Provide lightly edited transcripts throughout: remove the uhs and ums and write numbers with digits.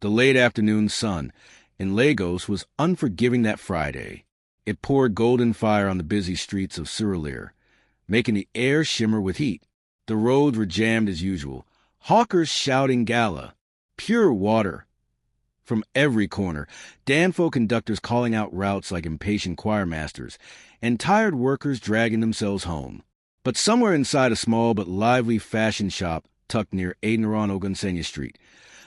The late afternoon sun in Lagos was unforgiving that Friday. It poured golden fire on the busy streets of Surulere, making the air shimmer with heat. The roads were jammed as usual, hawkers shouting gala, pure water from every corner, danfo conductors calling out routes like impatient choirmasters, and tired workers dragging themselves home. But somewhere inside a small but lively fashion shop tucked near Adeniran Ogunsenya Street,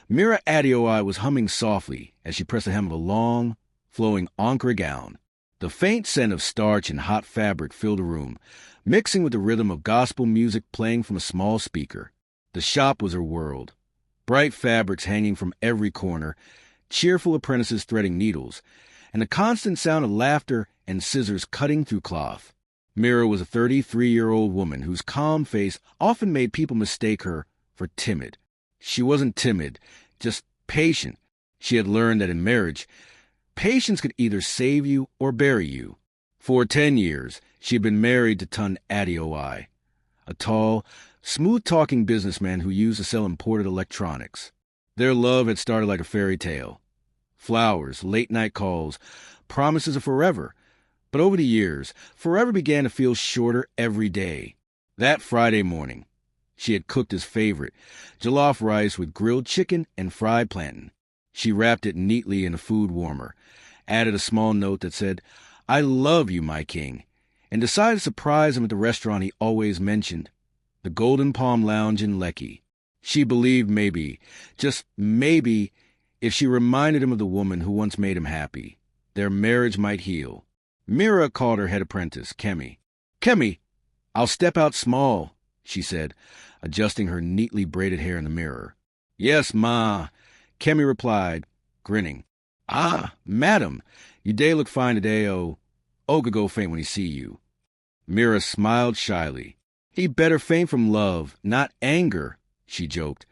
Mira Adeoye was humming softly as she pressed the hem of a long, flowing Ankara gown. The faint scent of starch and hot fabric filled the room, mixing with the rhythm of gospel music playing from a small speaker. The shop was her world. Bright fabrics hanging from every corner, cheerful apprentices threading needles, and the constant sound of laughter and scissors cutting through cloth. Mira was a 33-year-old woman whose calm face often made people mistake her for timid. She wasn't timid, just patient. She had learned that in marriage, patience could either save you or bury you. For 10 years, she had been married to Tun Adeoye, a tall, smooth-talking businessman who used to sell imported electronics. Their love had started like a fairy tale. Flowers, late-night calls, promises of forever. But over the years, forever began to feel shorter every day. That Friday morning, she had cooked his favorite, jollof rice with grilled chicken and fried plantain. She wrapped it neatly in a food warmer, added a small note that said, "I love you, my king," and decided to surprise him at the restaurant he always mentioned, the Golden Palm Lounge in Lekki. She believed maybe, just maybe, if she reminded him of the woman who once made him happy, their marriage might heal. Mira called her head apprentice, Kemi. "Kemi, I'll step out small," she said, adjusting her neatly braided hair in the mirror. "Yes, ma," Kemi replied, grinning. "Ah, madam, you day look fine today, could go faint when he see you." Mira smiled shyly. "He better faint from love, not anger," she joked,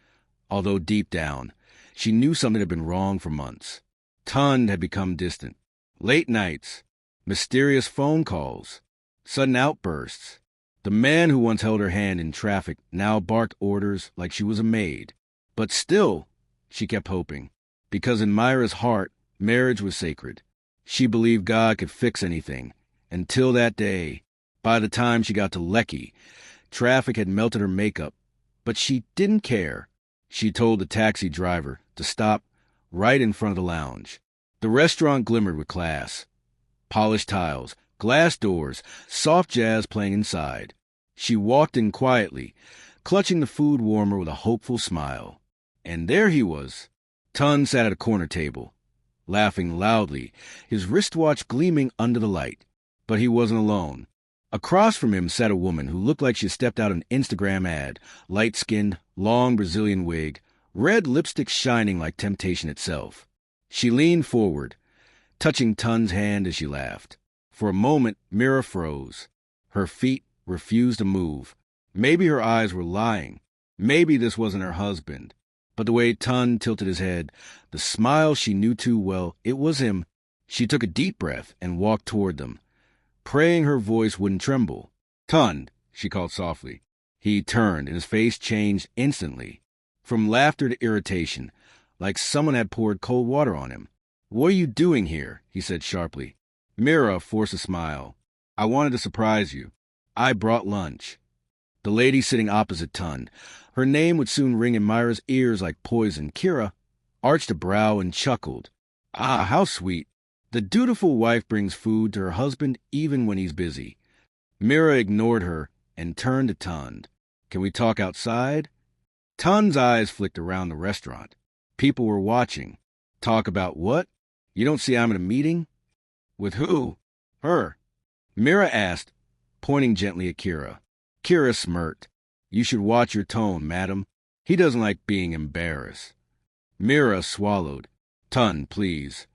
although deep down, she knew something had been wrong for months. Tun had become distant. Late nights, mysterious phone calls, sudden outbursts. The man who once held her hand in traffic now barked orders like she was a maid. But still, she kept hoping, because in Myra's heart, marriage was sacred. She believed God could fix anything. Until that day, by the time she got to Lekki, traffic had melted her makeup. But she didn't care. She told the taxi driver to stop right in front of the lounge. The restaurant glimmered with class. Polished tiles, glass doors, soft jazz playing inside. She walked in quietly, clutching the food warmer with a hopeful smile. And there he was. Tun sat at a corner table, laughing loudly, his wristwatch gleaming under the light. But he wasn't alone. Across from him sat a woman who looked like she stepped out of an Instagram ad, light-skinned, long Brazilian wig, red lipstick shining like temptation itself. She leaned forward, touching Tun's hand as she laughed. For a moment, Mira froze. Her feet refused to move. Maybe her eyes were lying. Maybe this wasn't her husband. But the way Tun tilted his head, the smile she knew too well, it was him. She took a deep breath and walked toward them, praying her voice wouldn't tremble. "Tun," she called softly. He turned, and his face changed instantly, from laughter to irritation, like someone had poured cold water on him. "What are you doing here?" he said sharply. Mira forced a smile. "I wanted to surprise you. I brought lunch." The lady sitting opposite Tun, her name would soon ring in Myra's ears like poison, Kira, arched a brow and chuckled. "Ah, how sweet. The dutiful wife brings food to her husband even when he's busy." Mira ignored her and turned to Tun. "Can we talk outside?" Tun's eyes flicked around the restaurant. People were watching. "Talk about what? You don't see I'm in a meeting?" "With who?" "Her." Mira asked, pointing gently at Kira. Kira smirked. "You should watch your tone, madam. He doesn't like being embarrassed." Mira swallowed. "Tun, please."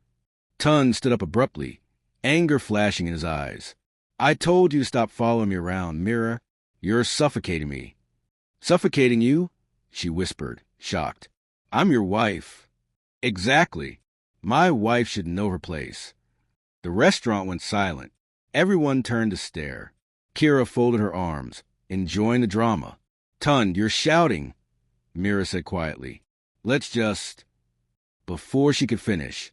Tun stood up abruptly, anger flashing in his eyes. "I told you to stop following me around, Mira. You're suffocating me." "Suffocating you?" she whispered, shocked. "I'm your wife." "Exactly. My wife should know her place." The restaurant went silent. Everyone turned to stare. Kira folded her arms, enjoying the drama. "Tun, you're shouting," Mira said quietly. "Let's just..." Before she could finish,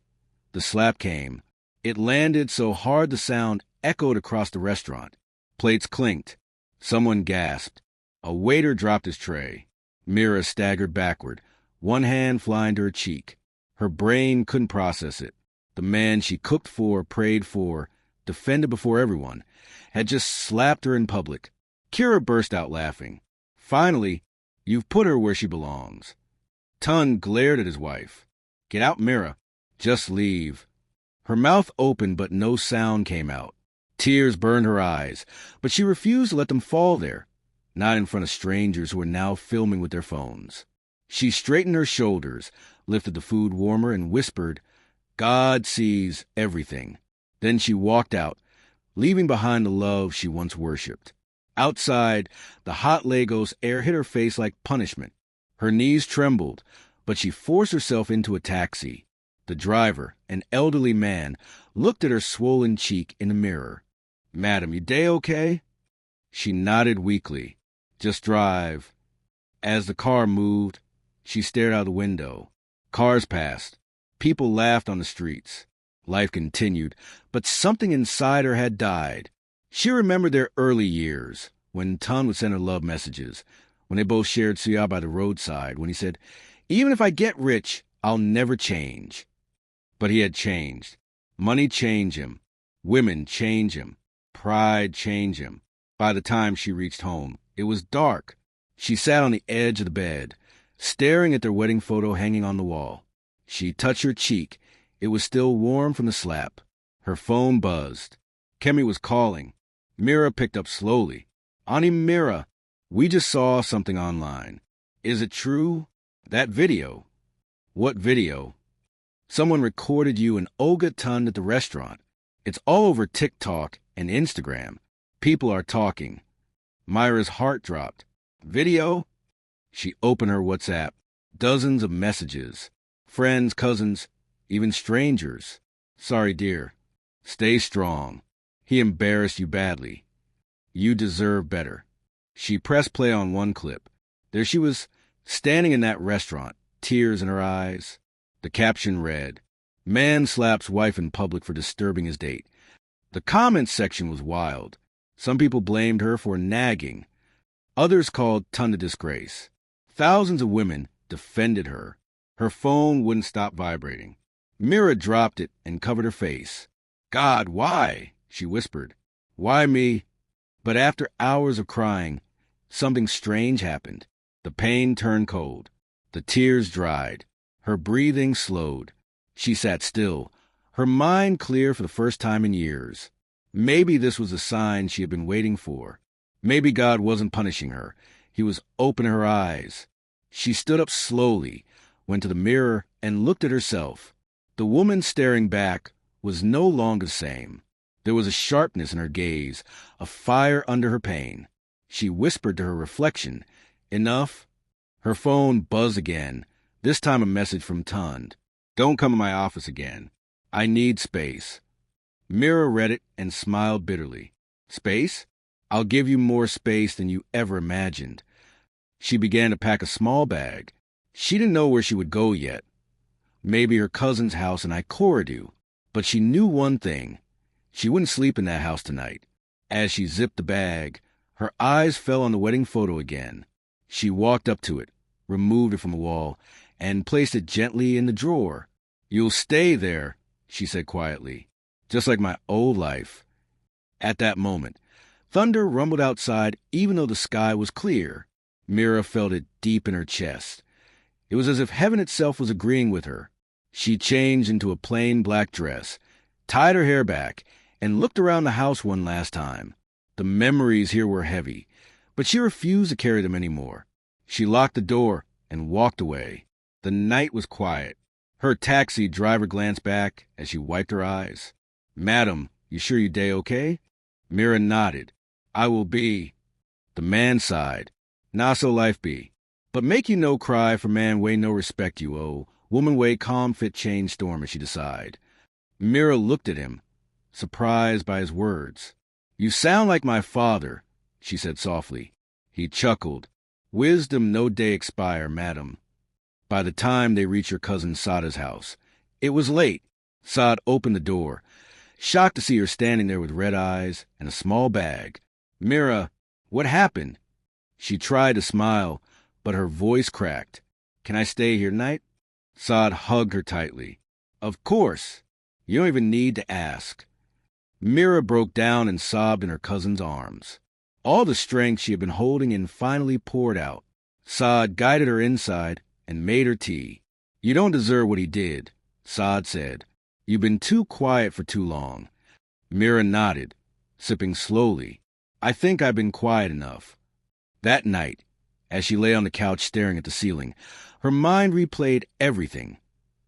the slap came. It landed so hard the sound echoed across the restaurant. Plates clinked. Someone gasped. A waiter dropped his tray. Mira staggered backward, one hand flying to her cheek. Her brain couldn't process it. The man she cooked for, prayed for, defended before everyone, had just slapped her in public. Kira burst out laughing. Finally, you've put her where she belongs. Tun glared at his wife. Get out, Mira. Just leave. Her mouth opened, but no sound came out. Tears burned her eyes, but she refused to let them fall there, not in front of strangers who were now filming with their phones. She straightened her shoulders, lifted the food warmer, and whispered, God sees everything. Then she walked out, leaving behind the love she once worshipped. Outside, the hot Lagos air hit her face like punishment. Her knees trembled, but she forced herself into a taxi. The driver, an elderly man, looked at her swollen cheek in the mirror. Madam, you day okay? She nodded weakly. Just drive. As the car moved, she stared out the window. Cars passed. People laughed on the streets. Life continued, but something inside her had died. She remembered their early years, when Tun would send her love messages, when they both shared suya by the roadside, when he said, even if I get rich, I'll never change. But he had changed. Money changed him. Women changed him. Pride changed him. By the time she reached home, it was dark. She sat on the edge of the bed, staring at their wedding photo hanging on the wall. She touched her cheek. It was still warm from the slap. Her phone buzzed. Kemi was calling. Mira picked up slowly. Auntie Mira, we just saw something online. Is it true? That video. What video? Someone recorded you and Olga Tun at the restaurant. It's all over TikTok and Instagram. People are talking. Myra's heart dropped. Video? She opened her WhatsApp. Dozens of messages. Friends, cousins, even strangers. Sorry, dear. Stay strong. He embarrassed you badly. You deserve better. She pressed play on one clip. There she was, standing in that restaurant, tears in her eyes. The caption read, Man slaps wife in public for disturbing his date. The comments section was wild. Some people blamed her for nagging. Others called Tun a disgrace. Thousands of women defended her. Her phone wouldn't stop vibrating. Mira dropped it and covered her face. God, why? She whispered. Why me? But after hours of crying, something strange happened. The pain turned cold. The tears dried. Her breathing slowed. She sat still, her mind clear for the first time in years. Maybe this was a sign she had been waiting for. Maybe God wasn't punishing her. He was opening her eyes. She stood up slowly, went to the mirror, and looked at herself. The woman staring back was no longer the same. There was a sharpness in her gaze, a fire under her pain. She whispered to her reflection, Enough? Her phone buzzed again, this time a message from Tun. Don't come to my office again. I need space. Mira read it and smiled bitterly. Space? I'll give you more space than you ever imagined. She began to pack a small bag. She didn't know where she would go yet. Maybe her cousin's house in Ikoradu. But she knew one thing. She wouldn't sleep in that house tonight. As she zipped the bag, her eyes fell on the wedding photo again. She walked up to it, removed it from the wall, and placed it gently in the drawer. You'll stay there, she said quietly, just like my old life. At that moment, thunder rumbled outside even though the sky was clear. Mira felt it deep in her chest. It was as if heaven itself was agreeing with her. She changed into a plain black dress, tied her hair back, and looked around the house one last time. The memories here were heavy, but she refused to carry them anymore. She locked the door and walked away. The night was quiet. Her taxi driver glanced back as she wiped her eyes. Madam, you sure you day okay? Mira nodded. I will be. The man sighed. Nah so life be. But make you no cry, for man way no respect you owe. Woman way calm fit change storm as she decide. Mira looked at him, surprised by his words. You sound like my father, she said softly. He chuckled. Wisdom no day expire, madam. By the time they reached her cousin Sada's house, it was late. Sad opened the door, shocked to see her standing there with red eyes and a small bag. "Mira, what happened?" She tried to smile, but her voice cracked. "Can I stay here tonight?" Sad hugged her tightly. "Of course. You don't even need to ask." Mira broke down and sobbed in her cousin's arms. All the strength she had been holding in finally poured out. Sad guided her inside and made her tea. "You don't deserve what he did," Sad said. "You've been too quiet for too long." Mira nodded, sipping slowly. "I think I've been quiet enough." That night, as she lay on the couch staring at the ceiling, her mind replayed everything,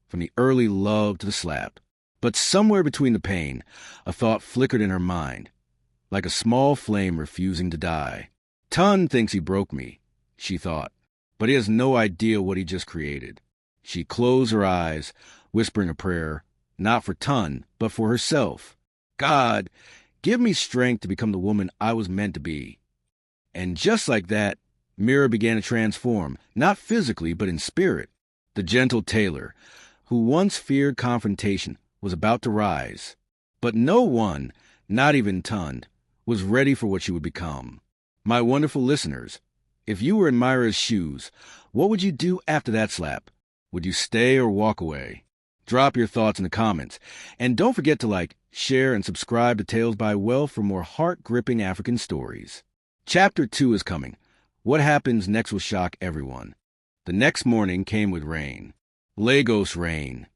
from the early love to the slap. But somewhere between the pain, a thought flickered in her mind, like a small flame refusing to die. "Ton thinks he broke me," she thought, "but he has no idea what he just created." She closed her eyes, whispering a prayer, not for Ton, but for herself. "God, give me strength to become the woman I was meant to be." And just like that, Mira began to transform, not physically, but in spirit. The gentle Taylor, who once feared confrontation, was about to rise. But no one, not even Ton, was ready for what she would become. My wonderful listeners, if you were in Mira's shoes, what would you do after that slap? Would you stay or walk away? Drop your thoughts in the comments. And don't forget to like, share, and subscribe to Tales by Well for more heart-gripping African stories. Chapter 2 is coming. What happens next will shock everyone. The next morning came with rain. Lagos rain.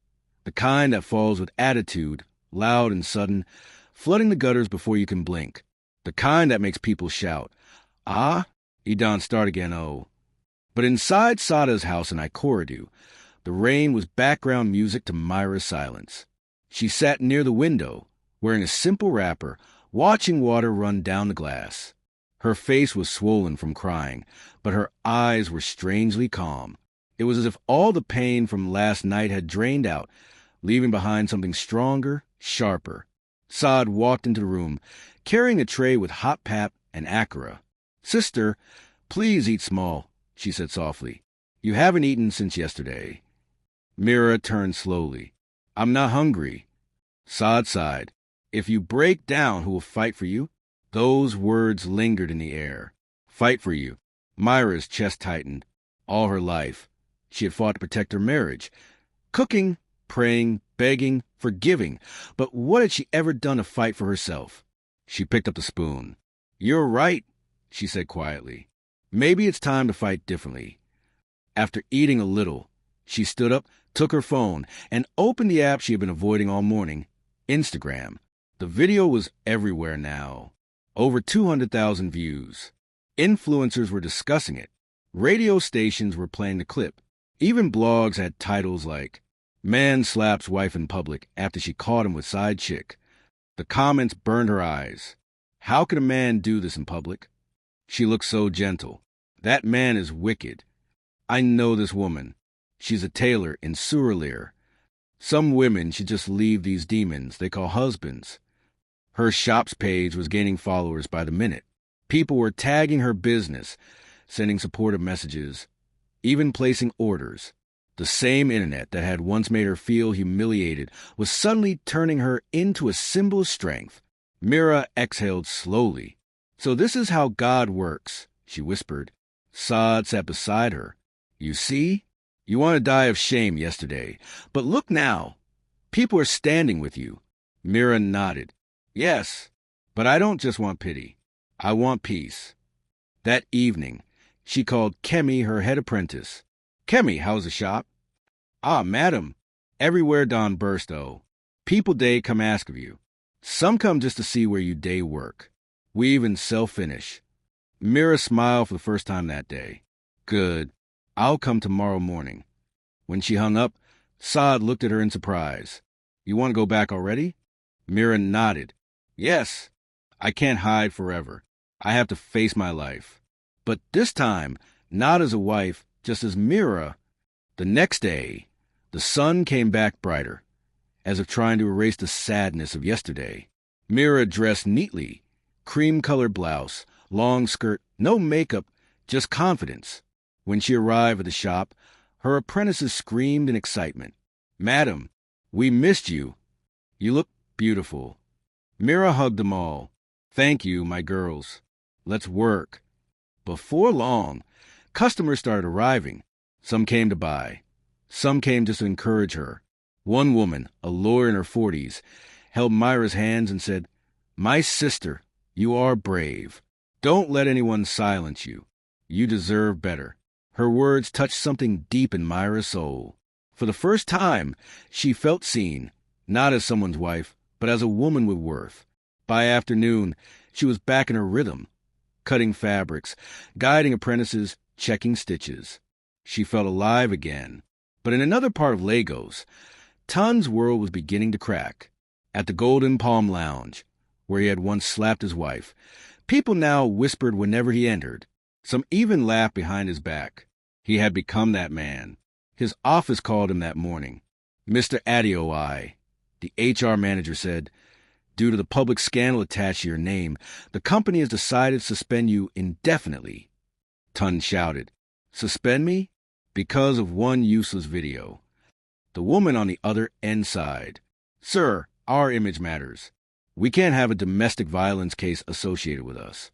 The kind that falls with attitude, loud and sudden, flooding the gutters before you can blink. The kind that makes people shout, "Ah?" Idan start again, oh. But inside Sada's house in Ikorodu, the rain was background music to Myra's silence. She sat near the window, wearing a simple wrapper, watching water run down the glass. Her face was swollen from crying, but her eyes were strangely calm. It was as if all the pain from last night had drained out, leaving behind something stronger, sharper. Sad walked into the room, carrying a tray with hot pap and akara. "Sister, please eat small," she said softly. "You haven't eaten since yesterday." Mira turned slowly. "I'm not hungry." Sad sighed. "If you break down, who will fight for you?" Those words lingered in the air. Fight for you. Myra's chest tightened. All her life, she had fought to protect her marriage. Cooking, praying, begging, forgiving. But what had she ever done to fight for herself? She picked up the spoon. "You're right," she said quietly. "Maybe it's time to fight differently." After eating a little, she stood up, took her phone, and opened the app she had been avoiding all morning, Instagram. The video was everywhere now. Over 200,000 views. Influencers were discussing it. Radio stations were playing the clip. Even blogs had titles like, "Man slaps wife in public after she caught him with side chick." The comments burned her eyes. How could a man do this in public? She looked so gentle. That man is wicked. I know this woman. She's a tailor in Surulere. Some women should just leave these demons they call husbands. Her shops page was gaining followers by the minute. People were tagging her business, sending supportive messages, even placing orders. The same internet that had once made her feel humiliated was suddenly turning her into a symbol of strength. Mira exhaled slowly. "So this is how God works," she whispered. Sad sat beside her. "You see? You want to die of shame yesterday. But look now. People are standing with you." Mira nodded. "Yes, but I don't just want pity. I want peace." That evening, she called Kemi her head apprentice. "Kemi, how's the shop?" "Ah, madam, everywhere Don burst, oh. People day come ask of you. Some come just to see where you day work. Weave and self-finish." Mira smiled for the first time that day. "Good. I'll come tomorrow morning." When she hung up, Sad looked at her in surprise. "You want to go back already?" Mira nodded. "Yes. I can't hide forever. I have to face my life." But this time, not as a wife, just as Mira. The next day, the sun came back brighter, as if trying to erase the sadness of yesterday. Mira dressed neatly, cream-colored blouse, long skirt, no makeup, just confidence. When she arrived at the shop, Her apprentices screamed in excitement. "Madam, we missed you. You look beautiful." Mira hugged them all. "Thank you, my girls. Let's work." Before long, customers started arriving. Some came to buy. Some came just to encourage her. One woman, a lawyer in her 40s, held Myra's hands and said, "My sister, you are brave. Don't let anyone silence you. You deserve better." Her words touched something deep in Myra's soul. For the first time, she felt seen, not as someone's wife, but as a woman with worth. By afternoon, she was back in her rhythm, cutting fabrics, guiding apprentices, checking stitches. She felt alive again. But in another part of Lagos, Tun's world was beginning to crack. At the Golden Palm Lounge, where he had once slapped his wife, people now whispered whenever he entered. Some even laughed behind his back. He had become that man. His office called him that morning. "Mr. Adeoye," the HR manager said, "due to the public scandal attached to your name, the company has decided to suspend you indefinitely." Tun shouted, "Suspend me? Because of one useless video." The woman on the other end sighed. "Sir, our image matters. We can't have a domestic violence case associated with us."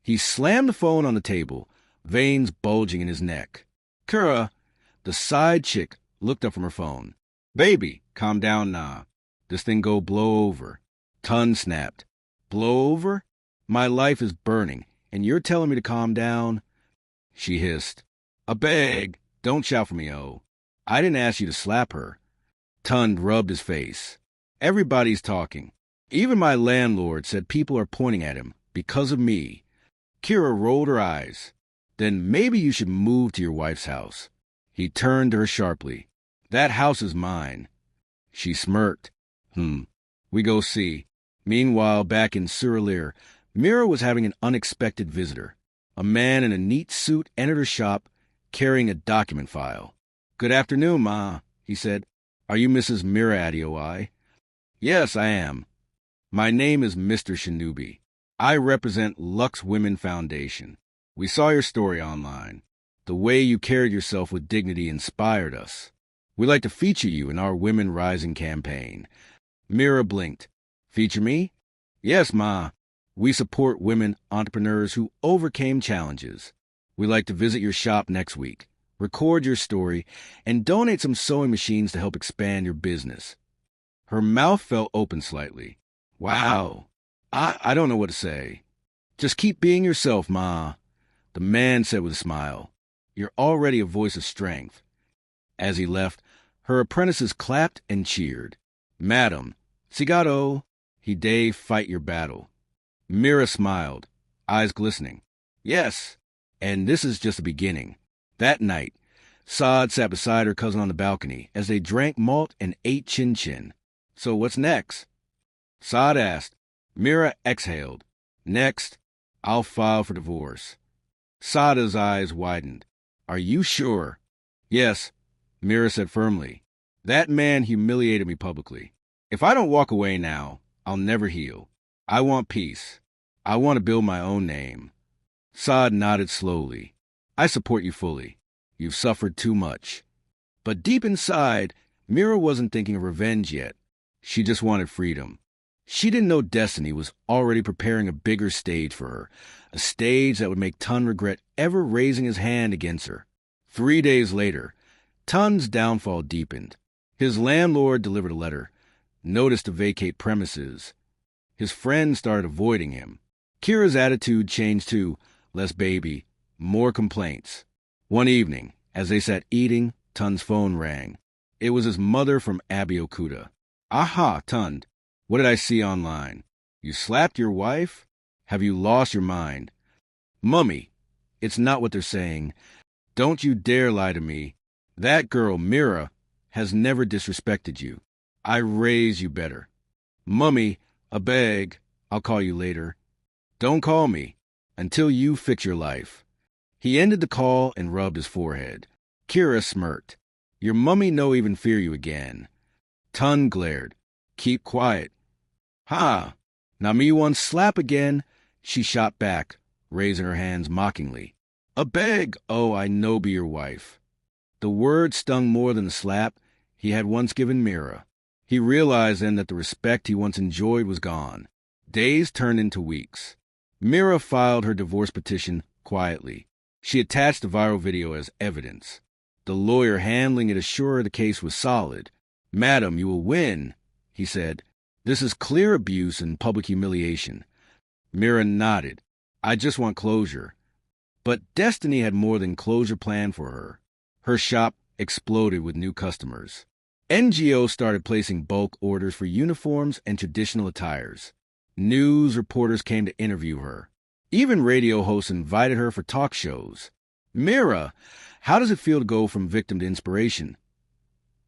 He slammed the phone on the table, veins bulging in his neck. "Kura," the side chick, looked up from her phone. "Baby, calm down nah. This thing go blow over." Tun snapped. "Blow over? My life is burning, and you're telling me to calm down?" She hissed. "A beg. Don't shout for me, oh. I didn't ask you to slap her." Tun rubbed his face. "Everybody's talking. Even my landlord said people are pointing at him because of me." Kira rolled her eyes. "Then maybe you should move to your wife's house." He turned to her sharply. "That house is mine." She smirked. We go see." Meanwhile, back in Suralere, Mira was having an unexpected visitor. A man in a neat suit entered her shop, carrying a document file. "Good afternoon, Ma," he said. "Are you Mrs. Mira Adeoye?" "Yes, I am. My name is Mr. Shinobi. I represent Lux Women Foundation. We saw your story online. The way you carried yourself with dignity inspired us. We'd like to feature you in our Women Rising campaign." Mira blinked. "Feature me?" "Yes, Ma. We support women entrepreneurs who overcame challenges. We'd like to visit your shop next week, record your story, and donate some sewing machines to help expand your business." Her mouth fell open slightly. "Wow. I don't know what to say." "Just keep being yourself, Ma," the man said with a smile. "You're already a voice of strength." As he left, her apprentices clapped and cheered. "Madam, Sigado, he dare fight your battle." Mira smiled, eyes glistening. "Yes, and this is just the beginning." That night, Saad sat beside her cousin on the balcony as they drank malt and ate chin-chin. "So what's next?" Saad asked. Mira exhaled. "Next, I'll file for divorce." Saada's eyes widened. "Are you sure?" "Yes," Mira said firmly. "That man humiliated me publicly. If I don't walk away now, I'll never heal. I want peace. I want to build my own name." Saad nodded slowly. "I support you fully. You've suffered too much." But deep inside, Mira wasn't thinking of revenge yet. She just wanted freedom. She didn't know destiny was already preparing a bigger stage for her, a stage that would make Tun regret ever raising his hand against her. 3 days later, Tun's downfall deepened. His landlord delivered a letter, notice to vacate premises. His friends started avoiding him. Kira's attitude changed too. Less baby, more complaints. One evening, as they sat eating, Tun's phone rang. It was his mother from Abeokuta. "Aha, Tun. What did I see online? You slapped your wife? Have you lost your mind?" "Mummy, it's not what they're saying. Don't you dare lie to me. That girl, Mira, has never disrespected you. I raise you better." "Mummy, a beg. I'll call you later." "Don't call me until you fix your life." He ended the call and rubbed his forehead. Kira smirked. "Your mummy no even fear you again." Tun glared. "Keep quiet." "Ha! Now me one slap again." She shot back, raising her hands mockingly. "A beg, oh, I no be your wife." The word stung more than the slap he had once given Mira. He realized then that the respect he once enjoyed was gone. Days turned into weeks. Mira filed her divorce petition quietly. She attached the viral video as evidence. The lawyer handling it assured her the case was solid. "Madam, you will win," he said. "This is clear abuse and public humiliation." Mira nodded. "I just want closure." But destiny had more than closure planned for her. Her shop exploded with new customers. NGOs started placing bulk orders for uniforms and traditional attires. News reporters came to interview her. Even radio hosts invited her for talk shows. "Mira, how does it feel to go from victim to inspiration?"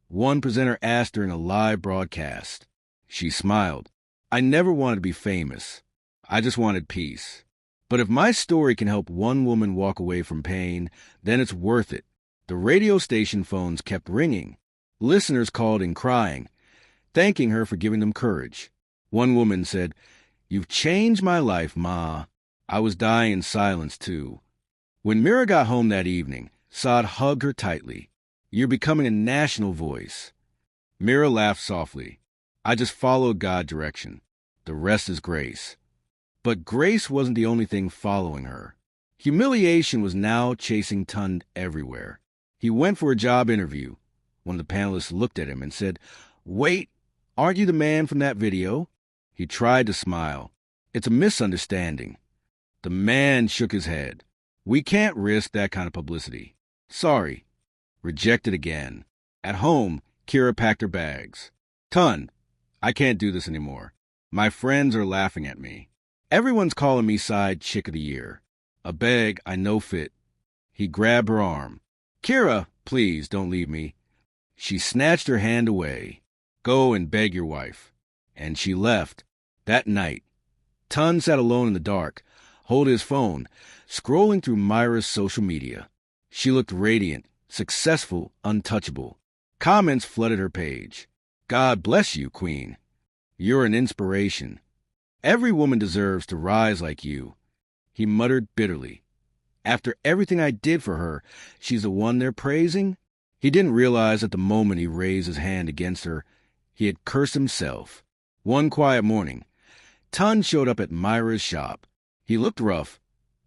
One presenter asked during a live broadcast. She smiled. "I never wanted to be famous. I just wanted peace. But if my story can help one woman walk away from pain, then it's worth it." The radio station phones kept ringing. Listeners called in crying, thanking her for giving them courage. One woman said, "You've changed my life, Ma. I was dying in silence, too." When Mira got home that evening, Saad hugged her tightly. "You're becoming a national voice." Mira laughed softly. "I just followed God's direction. The rest is grace." But grace wasn't the only thing following her. Humiliation was now chasing Tund everywhere. He went for a job interview. One of the panelists looked at him and said, "Wait, aren't you the man from that video?" He tried to smile. "It's a misunderstanding." The man shook his head. "We can't risk that kind of publicity. Sorry." Rejected again. At home, Kira packed her bags. "Tund, I can't do this anymore. My friends are laughing at me. Everyone's calling me side chick of the year. A beg I no fit." He grabbed her arm. "Kira, please don't leave me." She snatched her hand away. "Go and beg your wife." And she left. That night, Tund sat alone in the dark, holding his phone, scrolling through Myra's social media. She looked radiant, successful, untouchable. Comments flooded her page. "God bless you, Queen. You're an inspiration. Every woman deserves to rise like you." He muttered bitterly. "After everything I did for her, she's the one they're praising?" He didn't realize at the moment he raised his hand against her, he had cursed himself. One quiet morning, Tund showed up at Myra's shop. He looked rough,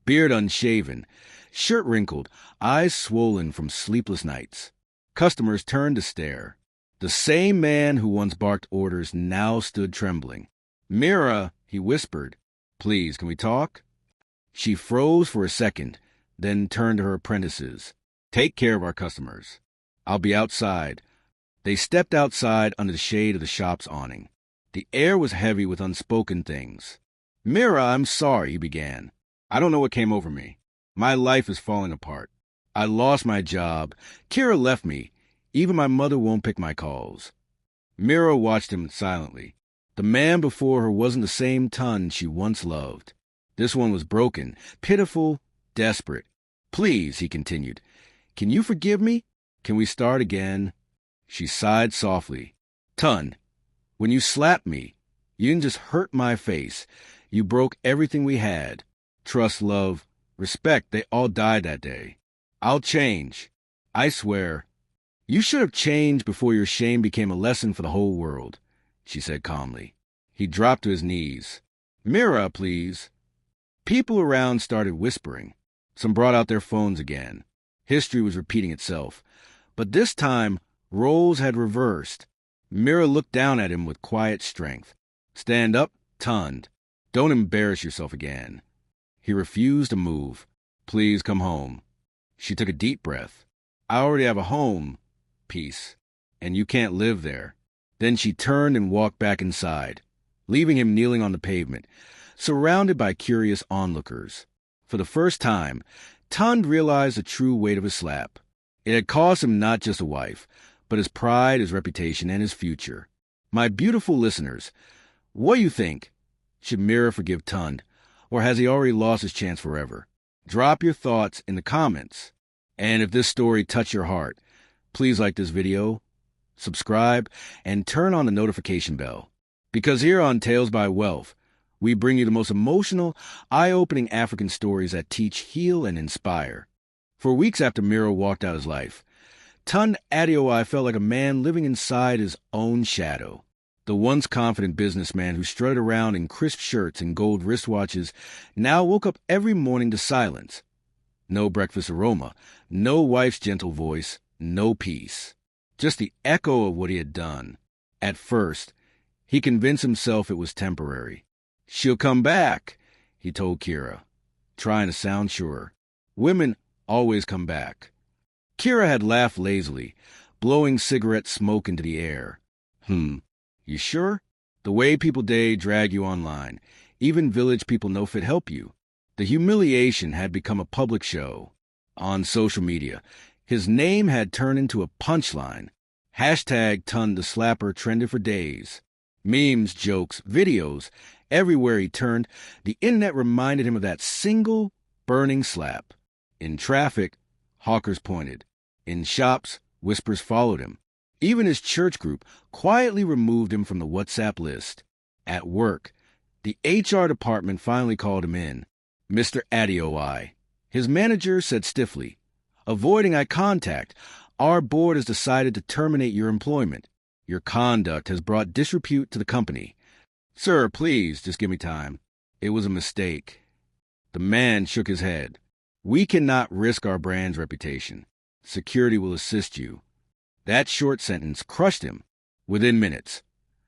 beard unshaven, shirt wrinkled, eyes swollen from sleepless nights. Customers turned to stare. The same man who once barked orders now stood trembling. "Mira," he whispered, "please, can we talk?" She froze for a second, then turned to her apprentices. "Take care of our customers. I'll be outside." They stepped outside under the shade of the shop's awning. The air was heavy with unspoken things. "Mira, I'm sorry," he began. "I don't know what came over me. My life is falling apart. I lost my job. Kira left me. Even my mother won't pick my calls." Mira watched him silently. The man before her wasn't the same Tund she once loved. This one was broken, pitiful, desperate. "Please," he continued, "can you forgive me? Can we start again?" She sighed softly. "Tund, when you slapped me, you didn't just hurt my face. You broke everything we had. Trust, love, respect, they all died that day. I'll change. I swear." "You should have changed before your shame became a lesson for the whole world," she said calmly. He dropped to his knees. "Mira, please." People around started whispering. Some brought out their phones again. History was repeating itself. But this time, roles had reversed. Mira looked down at him with quiet strength. "Stand up, Tund. Don't embarrass yourself again." He refused to move. "Please come home." She took a deep breath. "I already have a home, peace, and you can't live there." Then she turned and walked back inside, leaving him kneeling on the pavement, surrounded by curious onlookers. For the first time, Tund realized the true weight of his slap. It had cost him not just a wife, but his pride, his reputation, and his future. My beautiful listeners, what do you think? Should Mira forgive Tund, or has he already lost his chance forever? Drop your thoughts in the comments. And if this story touched your heart, please like this video, subscribe, and turn on the notification bell. Because here on Tales by Wealth, we bring you the most emotional, eye-opening African stories that teach, heal, and inspire. For weeks after Mira walked out his life, Mira Adeoye felt like a man living inside his own shadow. The once confident businessman who strutted around in crisp shirts and gold wristwatches now woke up every morning to silence. No breakfast aroma, no wife's gentle voice, no peace. Just the echo of what he had done. At first, he convinced himself it was temporary. "She'll come back," he told Kira, trying to sound sure. Women always come back. Kira had laughed lazily, blowing cigarette smoke into the air. You sure? The way people today drag you online. Even village people know if it help you. The humiliation had become a public show. On social media, his name had turned into a punchline. Hashtag Ton the Slapper trended for days. Memes, jokes, videos, everywhere he turned, the internet reminded him of that single, burning slap. In traffic, hawkers pointed. In shops, whispers followed him. Even his church group quietly removed him from the WhatsApp list. At work, the HR department finally called him in. "Mr. Adeoye," his manager said stiffly, avoiding eye contact, "our board has decided to terminate your employment. Your conduct has brought disrepute to the company." "Sir, please, just give me time. It was a mistake." The man shook his head. "We cannot risk our brand's reputation. Security will assist you." That short sentence crushed him. Within minutes,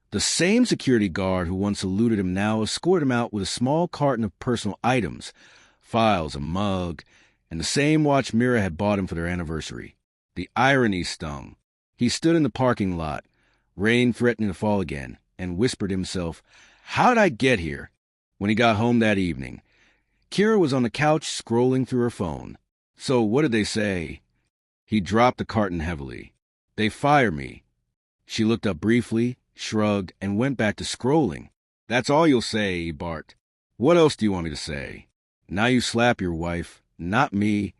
the same security guard who once saluted him now escorted him out with a small carton of personal items, files, a mug, and the same watch Mira had bought him for their anniversary. The irony stung. He stood in the parking lot, rain threatening to fall again, and whispered to himself, "How did I get here?" When he got home that evening, Kira was on the couch scrolling through her phone. "So what did they say?" He dropped the carton heavily. "They fired me." She looked up briefly, shrugged, and went back to scrolling. "That's all you'll say," he barked. "What else do you want me to say? Now you slap your wife, not me."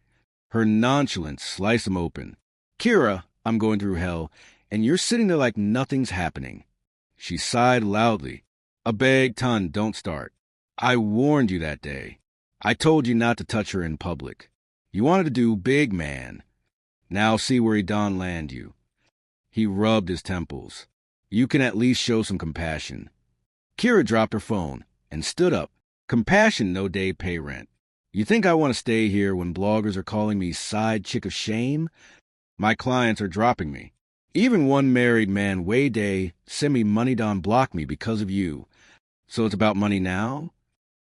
Her nonchalance sliced him open. "Kira, I'm going through hell, and you're sitting there like nothing's happening." She sighed loudly. "I beg, Ton, don't start. I warned you that day. I told you not to touch her in public. You wanted to do big man. Now see where he done land you." He rubbed his temples. "You can at least show some compassion." Kira dropped her phone and stood up. "Compassion no day pay rent. You think I want to stay here when bloggers are calling me side chick of shame? My clients are dropping me. Even one married man way day send me money to block me because of you. So it's about money now?"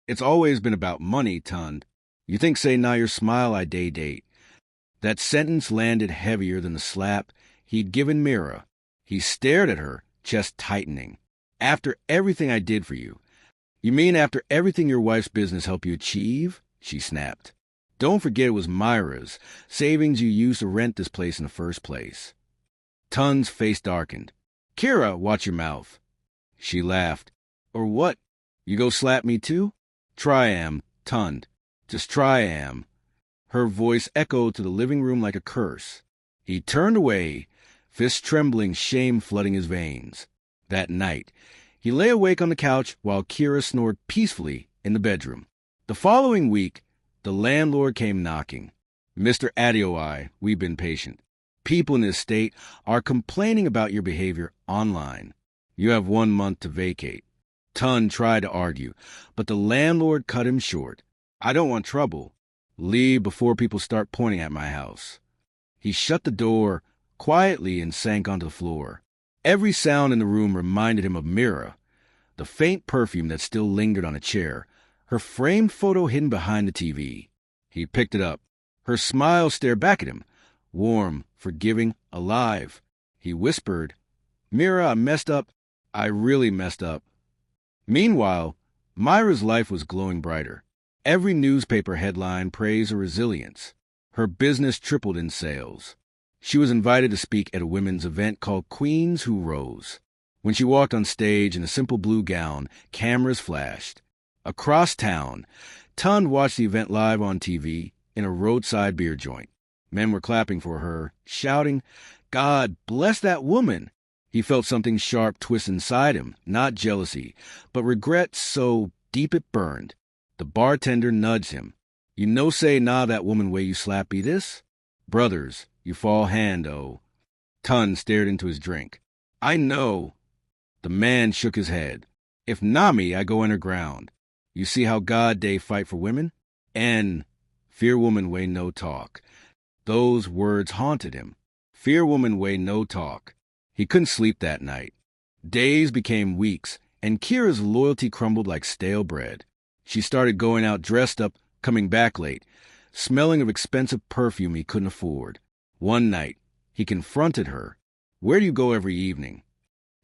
"It's always been about money, Ton. You think say now your smile I day date." That sentence landed heavier than the slap he'd given Mira. He stared at her, chest tightening. "After everything I did for you." "You mean after everything your wife's business helped you achieve?" she snapped. "Don't forget it was Myra's savings you used to rent this place in the first place." Ton's face darkened. "Kira, watch your mouth." She laughed. "Or what? You go slap me too?" "Try am, Ton. Just try am." Her voice echoed to the living room like a curse. He turned away, fists trembling, shame flooding his veins. That night, he lay awake on the couch while Kira snored peacefully in the bedroom. The following week, the landlord came knocking. "Mr. Adeoye, we've been patient. People in this state are complaining about your behavior online. You have 1 month to vacate." Ton tried to argue, but the landlord cut him short. "I don't want trouble. Leave before people start pointing at my house." He shut the door quietly and sank onto the floor. Every sound in the room reminded him of Mira, the faint perfume that still lingered on a chair, her framed photo hidden behind the TV. He picked it up. Her smile stared back at him, warm, forgiving, alive. He whispered, "Mira, I messed up. I really messed up." Meanwhile, Myra's life was glowing brighter. Every newspaper headline praised her resilience. Her business tripled in sales. She was invited to speak at a women's event called Queens Who Rose. When she walked on stage in a simple blue gown, cameras flashed. Across town, Ton watched the event live on TV in a roadside beer joint. Men were clapping for her, shouting, "God bless that woman." He felt something sharp twist inside him, not jealousy, but regret so deep it burned. The bartender nudged him. "You know say nah that woman way you slap be this?" "Brothers, You fall hand, oh. Tun stared into his drink. I know. The man shook his head. If Nami, I go underground. You see how God they fight for women? And fear woman way no talk. Those words haunted him. Fear woman way no talk. He couldn't sleep that night. Days became weeks, and Kira's loyalty crumbled like stale bread. She started going out dressed up, coming back late, smelling of expensive perfume he couldn't afford. One night, he confronted her. Where do you go every evening?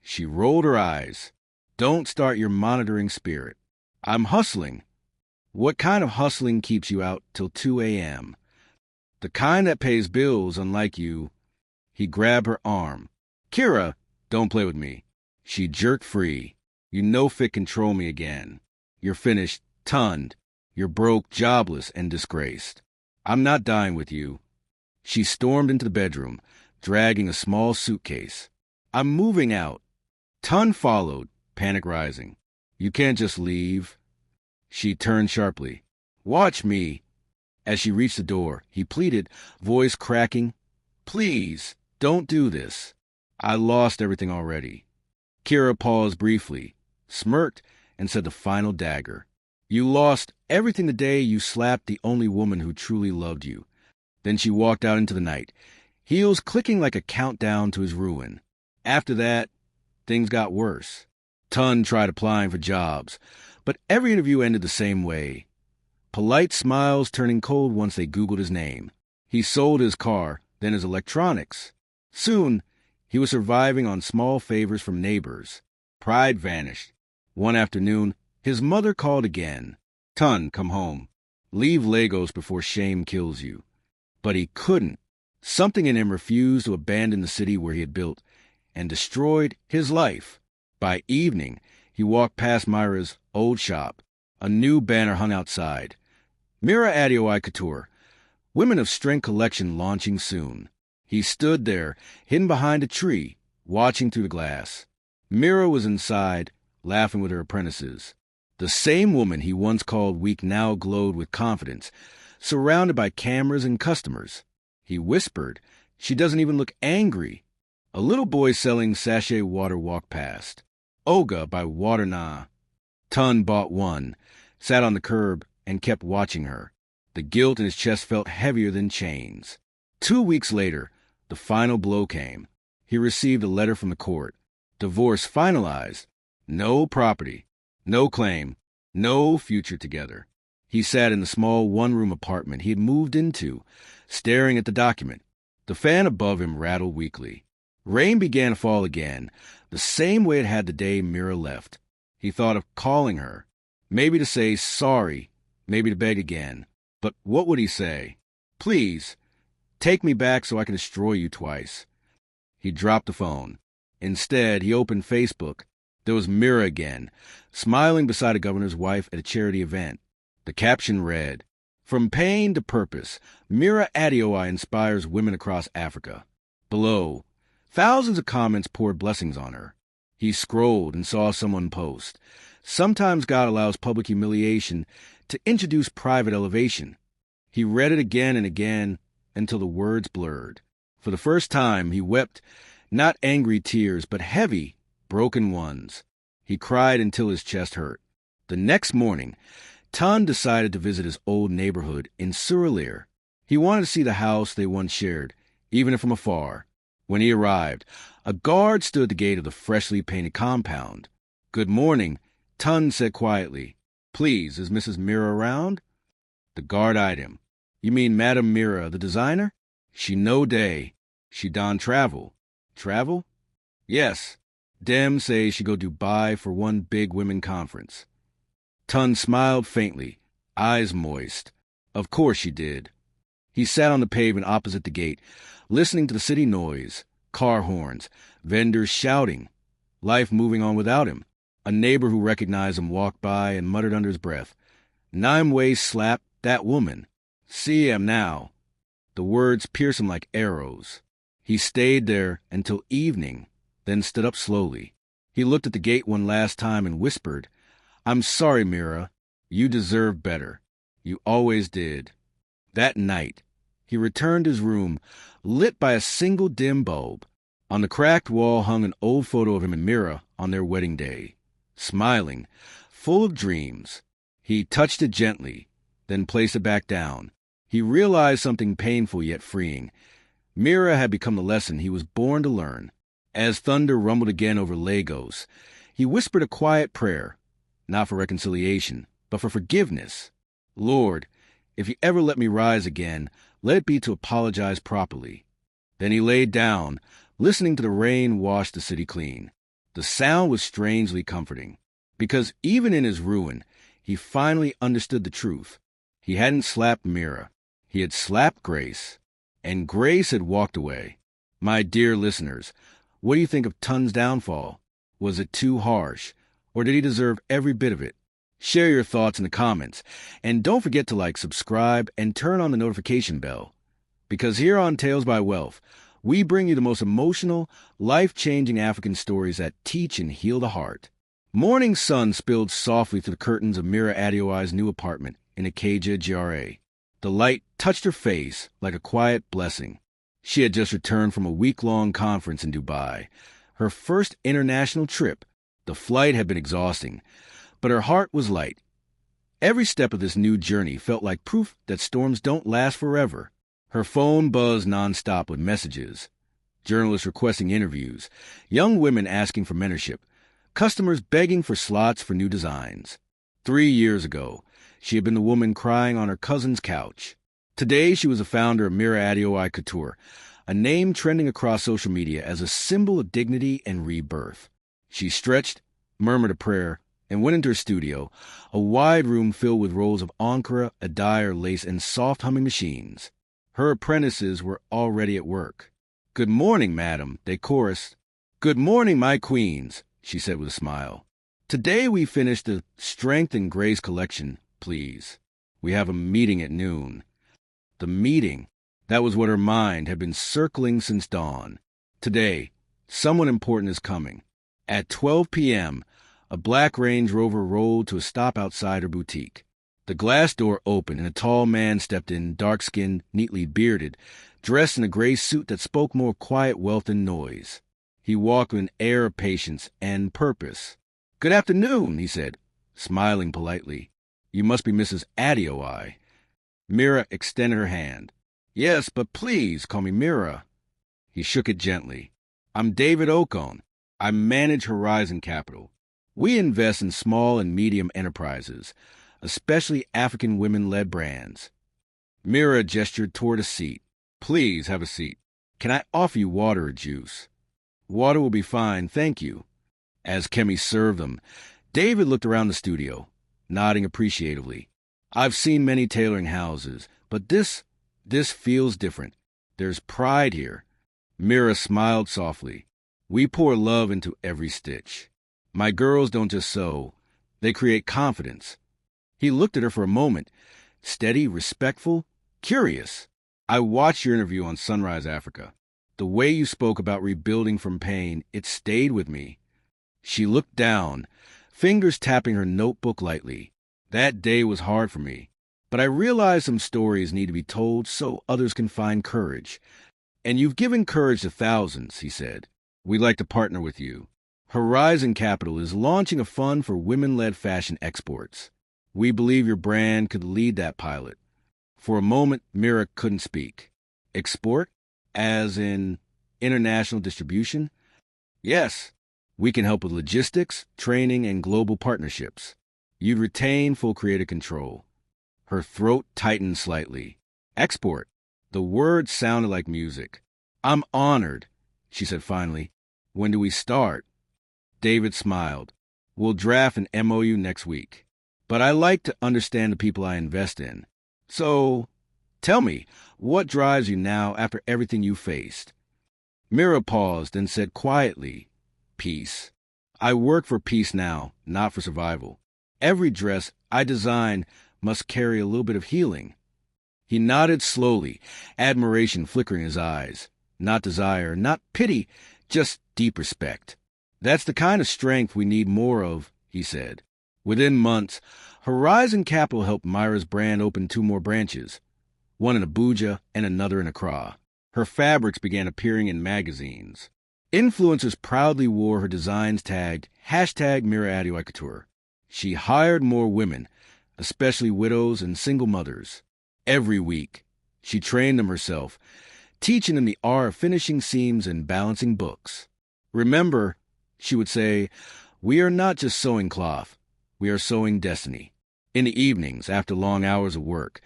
She rolled her eyes. Don't start your monitoring spirit. I'm hustling. What kind of hustling keeps you out till 2 a.m.? The kind that pays bills, unlike you. He grabbed her arm. Kira, don't play with me. She jerked free. You no fit control me again. You're finished, tunned. You're broke, jobless, and disgraced. I'm not dying with you. She stormed into the bedroom, dragging a small suitcase. I'm moving out. Tun followed, panic rising. You can't just leave. She turned sharply. Watch me. As she reached the door, he pleaded, voice cracking. Please, don't do this. I lost everything already. Kira paused briefly, smirked, and said the final dagger. You lost everything the day you slapped the only woman who truly loved you. Then she walked out into the night, heels clicking like a countdown to his ruin. After that, things got worse. Tun tried applying for jobs, but every interview ended the same way. Polite smiles turning cold once they Googled his name. He sold his car, then his electronics. Soon, he was surviving on small favors from neighbors. Pride vanished. One afternoon, his mother called again. Tun, come home. Leave Lagos before shame kills you. But he couldn't. Something in him refused to abandon the city where he had built and destroyed his life. By evening, he walked past Mira's old shop. A new banner hung outside. Mira Adeoye Couture, Women of Strength collection launching soon. He stood there, hidden behind a tree, watching through the glass. Mira was inside, laughing with her apprentices. The same woman he once called weak now glowed with confidence, surrounded by cameras and customers. He whispered, She doesn't even look angry. A little boy selling sachet water walked past. Oga by Waterna. Tun bought one, sat on the curb, and kept watching her. The guilt in his chest felt heavier than chains. 2 weeks later, the final blow came. He received a letter from the court. Divorce finalized. No property. No claim. No future together. He sat in the small one-room apartment he had moved into, staring at the document. The fan above him rattled weakly. Rain began to fall again, the same way it had the day Mira left. He thought of calling her, maybe to say sorry, maybe to beg again. But what would he say? Please, take me back so I can destroy you twice. He dropped the phone. Instead, he opened Facebook. There was Mira again, smiling beside a governor's wife at a charity event. The caption read, From pain to purpose, Mira Adeoye inspires women across Africa. Below, thousands of comments poured blessings on her. He scrolled and saw someone post, Sometimes God allows public humiliation to introduce private elevation. He read it again and again until the words blurred. For the first time, he wept, not angry tears, but heavy, broken ones. He cried until his chest hurt. The next morning, Tun decided to visit his old neighborhood in Surulere. He wanted to see the house they once shared, even if from afar. When he arrived, a guard stood at the gate of the freshly painted compound. Good morning, Tun said quietly. Please, is Mrs. Mira around? The guard eyed him. You mean Madame Mira, the designer? She no day. She don travel. Travel? Yes. Dem say she go Dubai for one big women conference. Tun smiled faintly, eyes moist. Of course she did. He sat on the pavement opposite the gate, listening to the city noise, car horns, vendors shouting, life moving on without him. A neighbor who recognized him walked by and muttered under his breath, Nimeway slapped that woman. See him now. The words pierced him like arrows. He stayed there until evening, then stood up slowly. He looked at the gate one last time and whispered, I'm sorry, Mira. You deserve better. You always did. That night, He returned to his room, lit by a single dim bulb. On the cracked wall hung an old photo of him and Mira on their wedding day, smiling, full of dreams. He touched it gently, then placed it back down. He realized something painful yet freeing. Mira had become the lesson he was born to learn. As thunder rumbled again over Lagos, he whispered a quiet prayer, not for reconciliation, but for forgiveness. Lord, if you ever let me rise again, let it be to apologize properly. Then he laid down, listening to the rain wash the city clean. The sound was strangely comforting, because even in his ruin, he finally understood the truth. He hadn't slapped Mira. He had slapped Grace, and Grace had walked away. My dear listeners, what do you think of Tun's downfall? Was it too harsh, or did he deserve every bit of it? Share your thoughts in the comments, and don't forget to like, subscribe, and turn on the notification bell. Because here on Tales by Wealth, we bring you the most emotional, life-changing African stories that teach and heal the heart. Morning sun spilled softly through the curtains of Mira Adeoye's new apartment in Ikeja, GRA. The light touched her face like a quiet blessing. She had just returned from a week-long conference in Dubai, her first international trip. The flight had been exhausting, but her heart was light. Every step of this new journey felt like proof that storms don't last forever. Her phone buzzed nonstop with messages, journalists requesting interviews, young women asking for mentorship, customers begging for slots for new designs. 3 years ago, she had been the woman crying on her cousin's couch. Today, she was the founder of Mira Adeoye Couture, a name trending across social media as a symbol of dignity and rebirth. She stretched, murmured a prayer, and went into her studio, a wide room filled with rolls of Ankara, Adair lace, and soft humming machines. Her apprentices were already at work. "Good morning, madam," they chorused. "Good morning, my queens," she said with a smile. "Today we finished the Strength and Grace collection, please. We have a meeting at noon." The meeting, that was what her mind had been circling since dawn. Today, someone important is coming. At 12 p.m., a black Range Rover rolled to a stop outside her boutique. The glass door opened and a tall man stepped in, dark-skinned, neatly bearded, dressed in a gray suit that spoke more quiet wealth than noise. He walked with an air of patience and purpose. "Good afternoon," he said, smiling politely. "You must be Mrs. Adeoye." Mira extended her hand. "Yes, but please call me Mira." He shook it gently. "I'm David Okon. I manage Horizon Capital. We invest in small and medium enterprises, especially African women-led brands." Mira gestured toward a seat. "Please have a seat. Can I offer you water or juice?" "Water will be fine, thank you." As Kemi served them, David looked around the studio, nodding appreciatively. "I've seen many tailoring houses, but this feels different. There's pride here." Mira smiled softly. "We pour love into every stitch. My girls don't just sew, they create confidence." He looked at her for a moment, steady, respectful, curious. "I watched your interview on Sunrise Africa. The way you spoke about rebuilding from pain, it stayed with me." She looked down, fingers tapping her notebook lightly. "That day was hard for me, but I realized some stories need to be told so others can find courage. And you've given courage to thousands," he said. "We'd like to partner with you. Horizon Capital is launching a fund for women-led fashion exports. We believe your brand could lead that pilot." For a moment, Mira couldn't speak. "Export? As in international distribution?" "Yes. We can help with logistics, training, and global partnerships. You'd retain full creative control." Her throat tightened slightly. "Export." The word sounded like music. "I'm honored," she said finally. "When do we start?" David smiled. "We'll draft an MOU next week. But I like to understand the people I invest in. So, tell me, what drives you now after everything you faced?" Mira paused and said quietly, "Peace. I work for peace now, not for survival. Every dress I design must carry a little bit of healing." He nodded slowly, admiration flickering in his eyes. Not desire, not pity, just deep respect. "That's the kind of strength we need more of," he said. Within months, Horizon Capital helped Myra's brand open 2 more branches. one in Abuja and another in Accra. Her fabrics began appearing in magazines. Influencers proudly wore her designs tagged #Mira Adeoye Couture. She hired more women, especially widows and single mothers. Every week, she trained them herself, teaching them the art of finishing seams and balancing books. Remember, she would say, we are not just sewing cloth, we are sewing destiny. In the evenings, after long hours of work,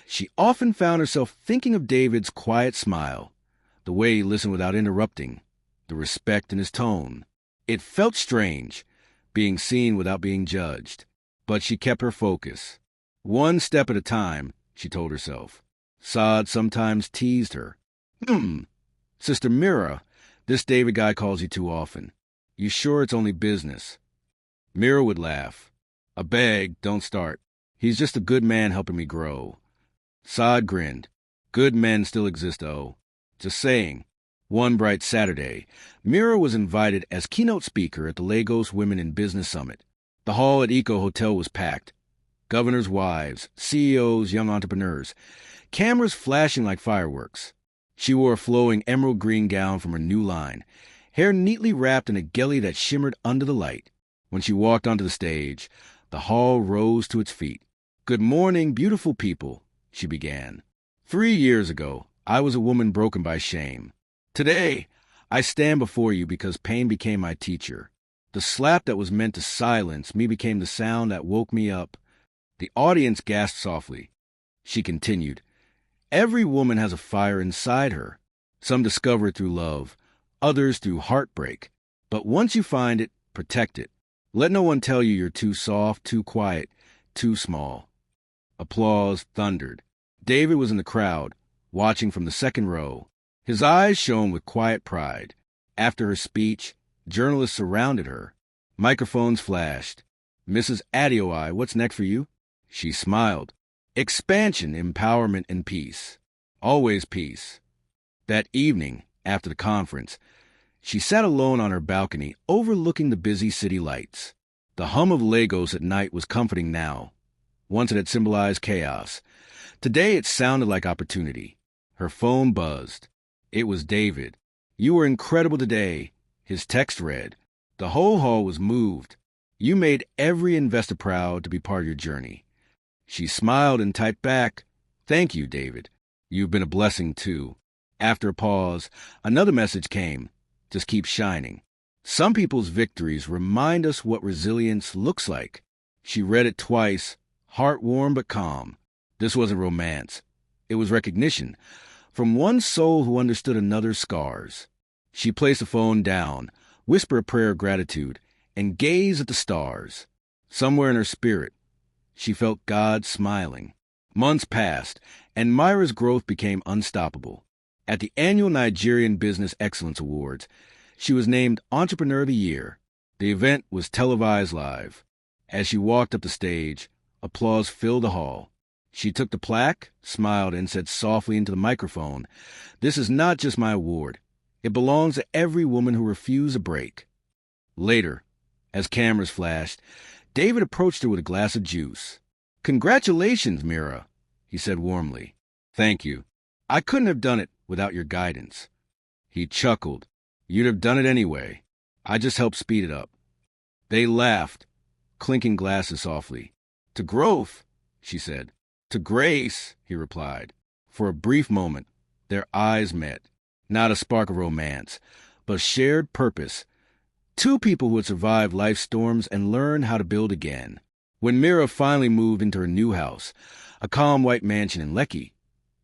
she often found herself thinking of David's quiet smile, the way he listened without interrupting, the respect in his tone. It felt strange, being seen without being judged, but she kept her focus. One step at a time, she told herself. Saad sometimes teased her. Sister Mira, this David guy calls you too often. You sure it's only business? Mira would laugh. I beg, don't start. He's just a good man helping me grow. Saad grinned. Good men still exist, oh. Just saying. One bright Saturday, Mira was invited as keynote speaker at the Lagos Women in Business Summit. The hall at Eco Hotel was packed. Governors' wives, CEOs, young entrepreneurs. Cameras flashing like fireworks. She wore a flowing emerald green gown from her new line, hair neatly wrapped in a gelly that shimmered under the light. When she walked onto the stage, the hall rose to its feet. Good morning, beautiful people, she began. 3 years ago, I was a woman broken by shame. Today, I stand before you because pain became my teacher. The slap that was meant to silence me became the sound that woke me up. The audience gasped softly. She continued, every woman has a fire inside her. Some discover it through love, others through heartbreak. But once you find it, protect it. Let no one tell you you're too soft, too quiet, too small. Applause thundered. David was in the crowd, watching from the second row. His eyes shone with quiet pride. After her speech, journalists surrounded her. Microphones flashed. Mrs. Adeoye, what's next for you? She smiled. Expansion, empowerment, and peace. Always peace. That evening, after the conference, she sat alone on her balcony, overlooking the busy city lights. The hum of Lagos at night was comforting now. Once it had symbolized chaos. Today it sounded like opportunity. Her phone buzzed. It was David. You were incredible today, his text read. The whole hall was moved. You made every investor proud to be part of your journey. She smiled and typed back, thank you, David. You've been a blessing, too. After a pause, another message came. Just keep shining. Some people's victories remind us what resilience looks like. She read it twice, heart warm but calm. This wasn't romance. It was recognition. From one soul who understood another's scars. She placed the phone down, whispered a prayer of gratitude, and gazed at the stars. Somewhere in her spirit, she felt God smiling. Months passed, and Myra's growth became unstoppable. At the annual Nigerian Business Excellence Awards, she was named Entrepreneur of the Year. The event was televised live. As she walked up the stage, applause filled the hall. She took the plaque, smiled, and said softly into the microphone, this is not just my award. It belongs to every woman who refused a break. Later, as cameras flashed, David approached her with a glass of juice. Congratulations, Mira, he said warmly. Thank you. I couldn't have done it without your guidance. He chuckled. You'd have done it anyway. I just helped speed it up. They laughed, clinking glasses softly. To growth, she said. To grace, he replied. For a brief moment, their eyes met. Not a spark of romance, but shared purpose. Two people who had survived life's storms and learned how to build again. When Mira finally moved into her new house, a calm white mansion in Lekki,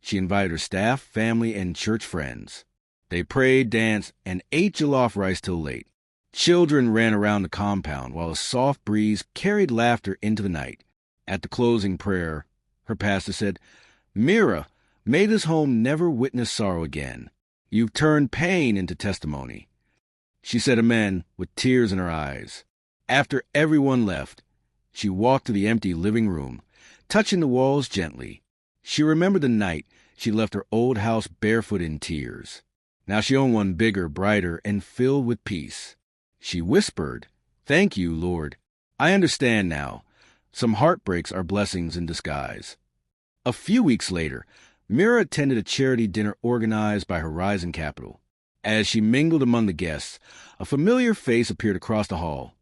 she invited her staff, family, and church friends. They prayed, danced, and ate jollof rice till late. Children ran around the compound while a soft breeze carried laughter into the night. At the closing prayer, her pastor said, Mira, may this home never witness sorrow again. You've turned pain into testimony. She said amen with tears in her eyes. After everyone left, she walked to the empty living room, touching the walls gently. She remembered the night she left her old house barefoot in tears. Now she owned one bigger, brighter, and filled with peace. She whispered, Thank you, Lord. I understand now. Some heartbreaks are blessings in disguise. A few weeks later, Mira attended a charity dinner organized by Horizon Capital. As she mingled among the guests, a familiar face appeared across the hall.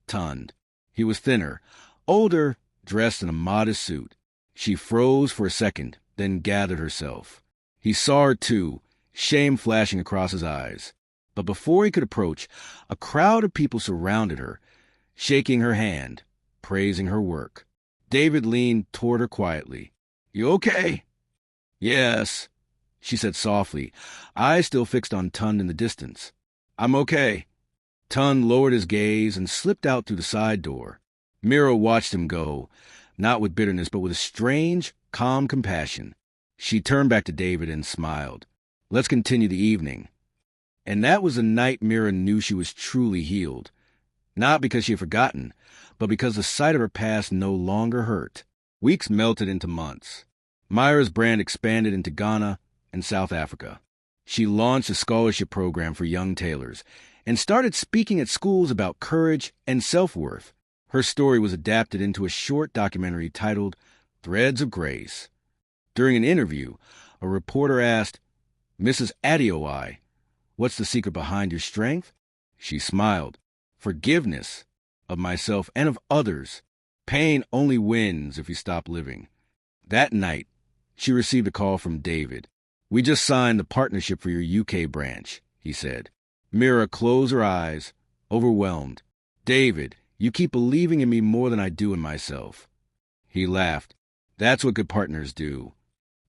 Tund. He was thinner, older, dressed in a modest suit. She froze for a second, then gathered herself. He saw her too, shame flashing across his eyes. But before he could approach, a crowd of people surrounded her, shaking her hand, praising her work. David leaned toward her quietly. "You okay?" "Yes," she said softly, eyes still fixed on Tund in the distance. "I'm okay." Tund lowered his gaze and slipped out through the side door. Mira watched him go, not with bitterness, but with a strange, calm compassion. She turned back to David and smiled. "Let's continue the evening." And that was the night Mira knew she was truly healed. Not because she had forgotten, but because the sight of her past no longer hurt. Weeks melted into months. Mira's brand expanded into Ghana and South Africa. She launched a scholarship program for young tailors and started speaking at schools about courage and self-worth. Her story was adapted into a short documentary titled Threads of Grace. During an interview, a reporter asked, "Mrs. Adeoye, what's the secret behind your strength?" She smiled. "Forgiveness, of myself and of others. Pain only wins if you stop living." That night, she received a call from David. "We just signed the partnership for your UK branch," he said. Mira closed her eyes, overwhelmed. "David, you keep believing in me more than I do in myself." He laughed. "That's what good partners do."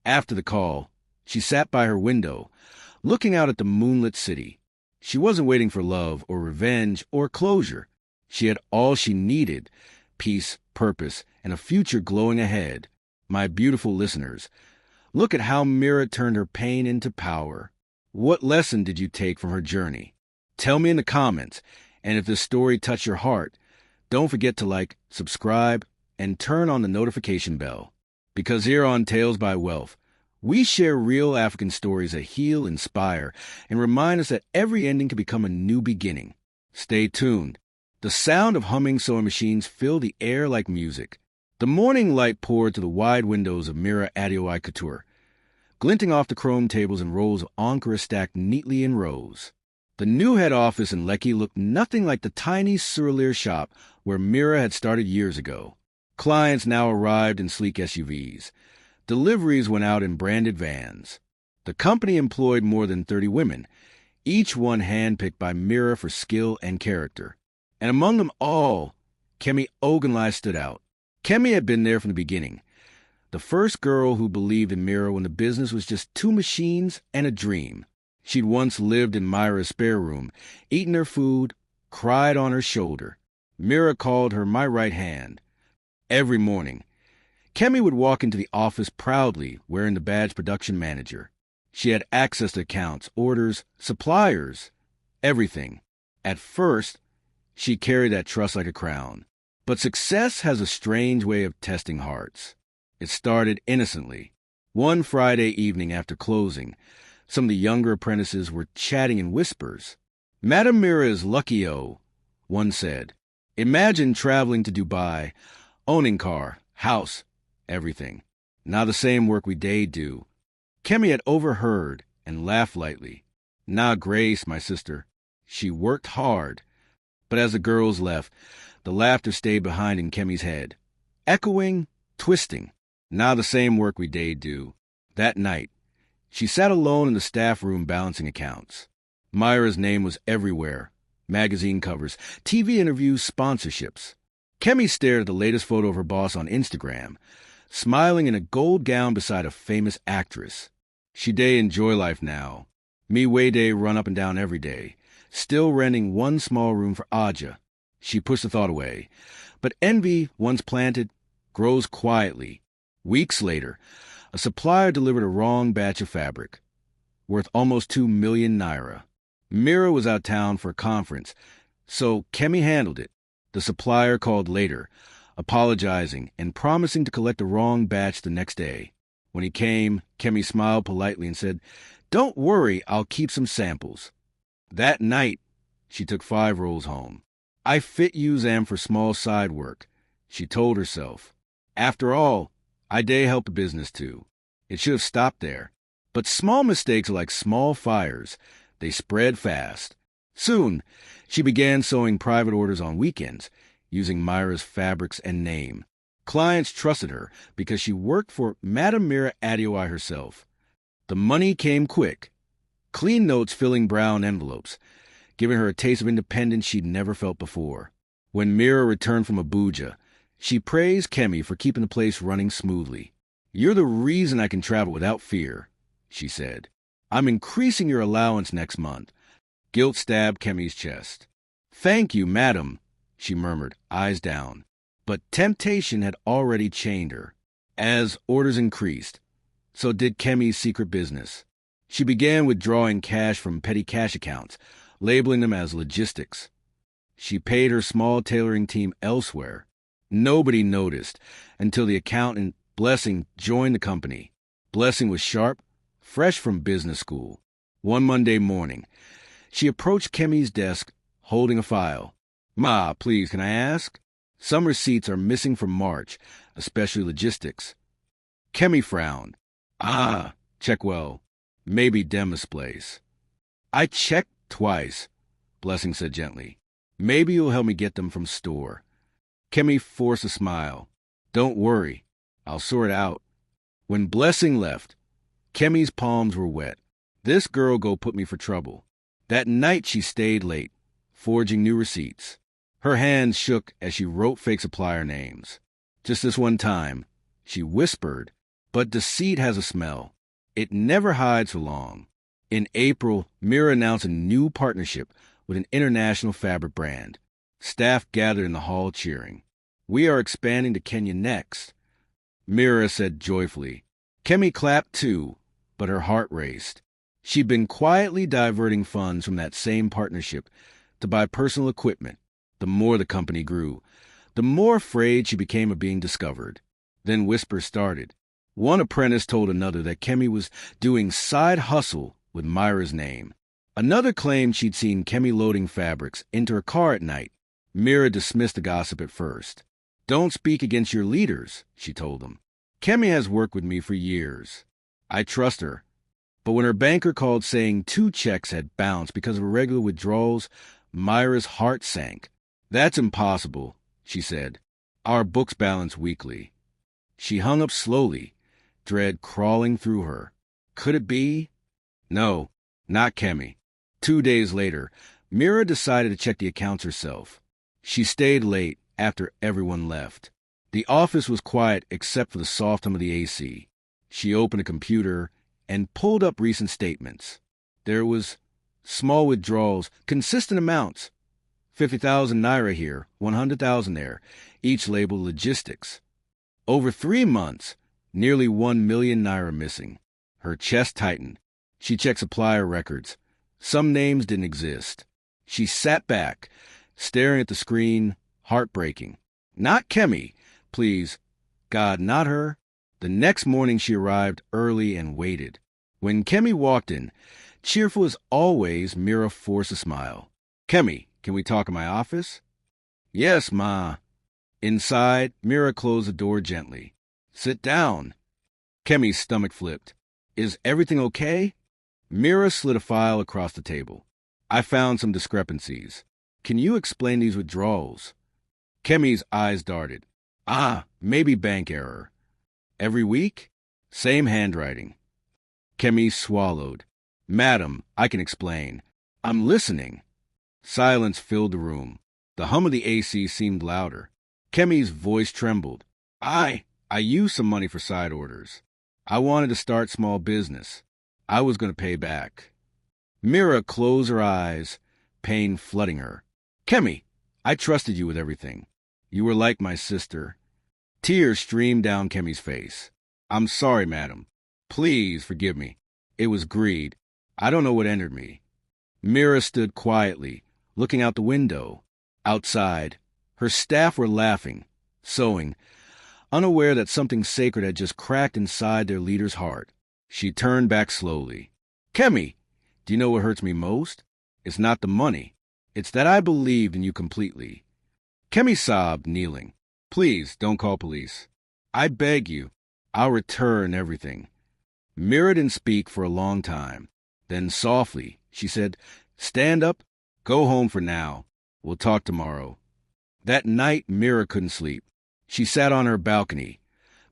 After the call, she sat by her window, looking out at the moonlit city. She wasn't waiting for love or revenge or closure. She had all she needed: peace, purpose, and a future glowing ahead. My beautiful listeners, look at how Mira turned her pain into power. What lesson did you take from her journey? Tell me in the comments, and if this story touched your heart, don't forget to like, subscribe, and turn on the notification bell. Because here on Tales by Wealth, we share real African stories that heal, inspire, and remind us that every ending can become a new beginning. Stay tuned. The sound of humming sewing machines filled the air like music. The morning light poured through the wide windows of Mira Adeoye Couture, glinting off the chrome tables and rolls of encre stacked neatly in rows. The new head office in Lekki looked nothing like the tiny Surulere shop where Mira had started years ago. Clients now arrived in sleek SUVs. Deliveries went out in branded vans. The company employed more than 30 women, each one handpicked by Mira for skill and character. And among them all, Kemi Ogunlai stood out. Kemi had been there from the beginning, the first girl who believed in Mira when the business was just 2 machines and a dream. She'd once lived in Mira's spare room, eaten her food, cried on her shoulder. Mira called her my right hand. Every morning, Kemi would walk into the office proudly, wearing the badge production manager. She had access to accounts, orders, suppliers, everything. At first, she carried that trust like a crown. But success has a strange way of testing hearts. It started innocently. One Friday evening after closing, some of the younger apprentices were chatting in whispers. "Madame Mira is lucky-o," one said. "Imagine traveling to Dubai, owning car, house, everything. Now the same work we day do." Kemi had overheard and laughed lightly. "Nah, Grace, my sister. She worked hard." But as the girls left, the laughter stayed behind in Kemi's head, echoing, twisting. "Now the same work we day do." That night, she sat alone in the staff room balancing accounts. Mira's name was everywhere: magazine covers, TV interviews, sponsorships. Kemi stared at the latest photo of her boss on Instagram, smiling in a gold gown beside a famous actress. She day enjoy life now. Me way day run up and down every day, still renting one small room for Aja. She pushed the thought away. But envy, once planted, grows quietly. Weeks later, a supplier delivered a wrong batch of fabric, worth almost 2 million naira. Mira was out of town for a conference, so Kemi handled it. The supplier called later, apologizing and promising to collect the wrong batch the next day. When he came, Kemi smiled politely and said, "Don't worry, I'll keep some samples." That night, she took 5 rolls home. "I fit use them for small side work," she told herself. After all, I day help a business too. It should have stopped there. But small mistakes are like small fires. They spread fast. Soon, she began sewing private orders on weekends, using Myra's fabrics and name. Clients trusted her because she worked for Madame Mira Adeoye herself. The money came quick. Clean notes filling brown envelopes, giving her a taste of independence she'd never felt before. When Mira returned from Abuja, she praised Kemi for keeping the place running smoothly. "You're the reason I can travel without fear," she said. "I'm increasing your allowance next month." Guilt stabbed Kemi's chest. "Thank you, madam," she murmured, eyes down. But temptation had already chained her. As orders increased, so did Kemi's secret business. She began withdrawing cash from petty cash accounts, labeling them as logistics. She paid her small tailoring team elsewhere. Nobody noticed until the accountant, Blessing, joined the company. Blessing was sharp, fresh from business school. One Monday morning, she approached Kemi's desk, holding a file. "Ma, please, can I ask? Some receipts are missing from March, especially logistics." Kemi frowned. "Ah, check well. Maybe Demis' place." "I checked twice," Blessing said gently. "Maybe you'll help me get them from store." Kemi forced a smile. "Don't worry. I'll sort it out." When Blessing left, Kemi's palms were wet. This girl go put me for trouble. That night she stayed late, forging new receipts. Her hands shook as she wrote fake supplier names. "Just this one time," she whispered, "but deceit has a smell. It never hides for long." In April, Mira announced a new partnership with an international fabric brand. Staff gathered in the hall cheering. "We are expanding to Kenya next," Mira said joyfully. Kemi clapped too, but her heart raced. She'd been quietly diverting funds from that same partnership to buy personal equipment. The more the company grew, the more afraid she became of being discovered. Then whispers started. One apprentice told another that Kemi was doing side hustle with Myra's name. Another claimed she'd seen Kemi loading fabrics into her car at night. Mira dismissed the gossip at first. "Don't speak against your leaders," she told them. "Kemi has worked with me for years. I trust her." But when her banker called saying 2 checks had bounced because of irregular withdrawals, Myra's heart sank. "That's impossible," she said. "Our books balance weekly." She hung up slowly, dread crawling through her. Could it be? No, not Kemi. 2 days later, Mira decided to check the accounts herself. She stayed late after everyone left. The office was quiet except for the soft hum of the AC. She opened a computer and pulled up recent statements. There was small withdrawals, consistent amounts. 50,000 naira here, 100,000 there, each labeled logistics. Over 3 months, nearly 1 million naira missing. Her chest tightened. She checked supplier records. Some names didn't exist. She sat back, staring at the screen, heartbreaking. Not Kemi, please. God, not her. The next morning she arrived early and waited. When Kemi walked in, cheerful as always, Mira forced a smile. "Kemi, can we talk in my office?" "Yes, Ma." Inside, Mira closed the door gently. "Sit down." Kemi's stomach flipped. "Is everything okay?" Mira slid a file across the table. "I found some discrepancies. Can you explain these withdrawals?" Kemi's eyes darted. "Ah, maybe bank error." "Every week?" "Same handwriting." Kemi swallowed. "Madam, I can explain. I'm listening." Silence filled the room. The hum of the AC seemed louder. Kemi's voice trembled. I used some money for side orders. I wanted to start small business. I was going to pay back." Mira closed her eyes, pain flooding her. "Kemi, I trusted you with everything. You were like my sister." Tears streamed down Kemi's face. "I'm sorry, madam. Please forgive me. It was greed. I don't know what entered me." Mira stood quietly, looking out the window. Outside, her staff were laughing, sewing, unaware that something sacred had just cracked inside their leader's heart. She turned back slowly. "Kemi, do you know what hurts me most? It's not the money. It's that I believed in you completely." Kemi sobbed, kneeling. "Please don't call police. I beg you. I'll return everything." Mira didn't speak for a long time. Then softly, she said, "Stand up, go home for now. We'll talk tomorrow." That night, Mira couldn't sleep. She sat on her balcony,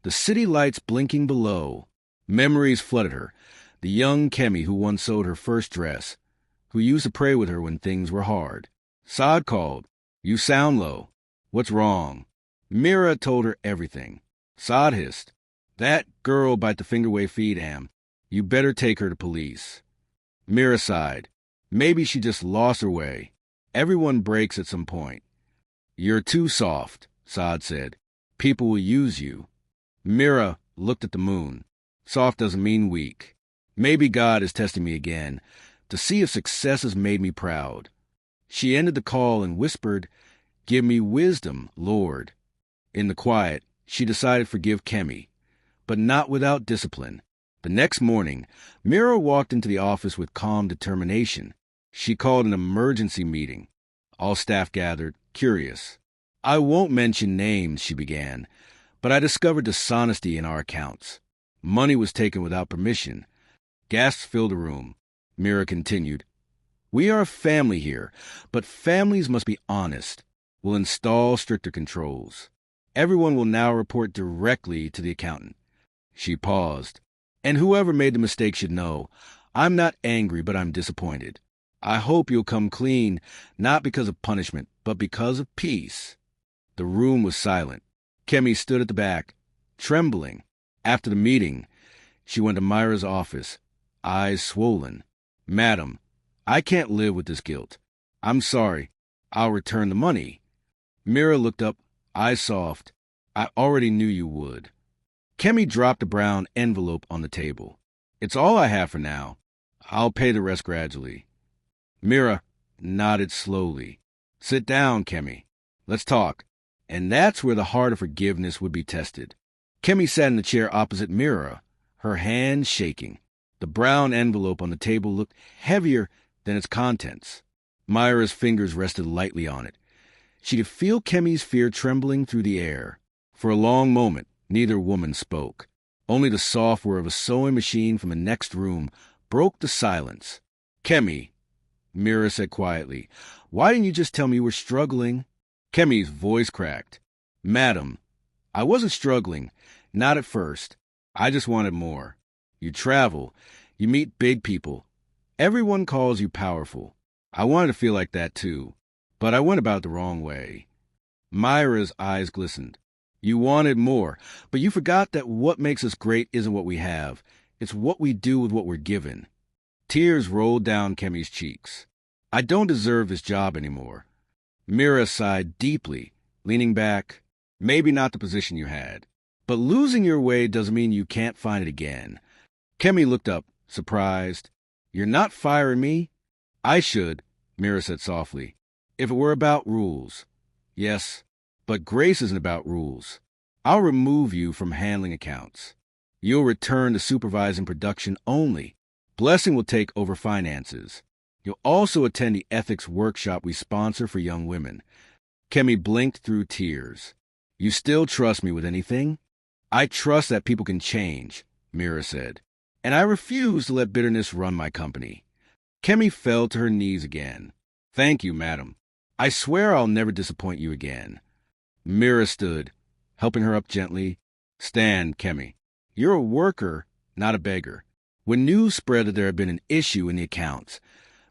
the city lights blinking below. Memories flooded her. The young Kemi who once sewed her first dress, who used to pray with her when things were hard. Saad called. "You sound low. What's wrong?" Mira told her everything. Saad hissed, "That girl bite the finger way feed am. You better take her to police." Mira sighed. Maybe she just lost her way. Everyone breaks at some point. "You're too soft," Saad said. "People will use you." Mira looked at the moon. Soft doesn't mean weak. Maybe God is testing me again, to see if success has made me proud. She ended the call and whispered, "Give me wisdom, Lord." In the quiet, she decided to forgive Kemi, but not without discipline. The next morning, Mira walked into the office with calm determination. She called an emergency meeting. All staff gathered, curious. "I won't mention names," she began, "but I discovered dishonesty in our accounts. Money was taken without permission." Gasps filled the room. Mira continued, "We are a family here, but families must be honest. We'll install stricter controls. Everyone will now report directly to the accountant." She paused. "And whoever made the mistake should know, I'm not angry, but I'm disappointed. I hope you'll come clean, not because of punishment, but because of peace." The room was silent. Kemi stood at the back, trembling. After the meeting, she went to Myra's office, eyes swollen. "Madam, I can't live with this guilt. I'm sorry. I'll return the money." Mira looked up, eyes soft. "I already knew you would." Kemi dropped a brown envelope on the table. "It's all I have for now. I'll pay the rest gradually." Mira nodded slowly. "Sit down, Kemi. Let's talk." And that's where the heart of forgiveness would be tested. Kemi sat in the chair opposite Mira, her hands shaking. The brown envelope on the table looked heavier than its contents. Myra's fingers rested lightly on it. She could feel Kemi's fear trembling through the air. For a long moment, neither woman spoke. Only the soft whir of a sewing machine from the next room broke the silence. "Kemi," Mira said quietly, "why didn't you just tell me you were struggling?" Kemi's voice cracked. "Madam, I wasn't struggling. Not at first. I just wanted more. You travel. You meet big people. Everyone calls you powerful. I wanted to feel like that too. But I went about it the wrong way." Myra's eyes glistened. "You wanted more, but you forgot that what makes us great isn't what we have. It's what we do with what we're given." Tears rolled down Kemi's cheeks. "I don't deserve this job anymore." Mira sighed deeply, leaning back. "Maybe not the position you had. But losing your way doesn't mean you can't find it again." Kemi looked up, surprised. "You're not firing me?" "I should," Mira said softly, "if it were about rules." "Yes, but grace isn't about rules. I'll remove you from handling accounts. You'll return to supervising production only. Blessing will take over finances. You'll also attend the ethics workshop we sponsor for young women." Kemi blinked through tears. "You still trust me with anything?" "I trust that people can change," Mira said. "And I refuse to let bitterness run my company." Kemi fell to her knees again. "Thank you, madam. I swear I'll never disappoint you again." Mira stood, helping her up gently. "Stand, Kemi. You're a worker, not a beggar." When news spread that there had been an issue in the accounts,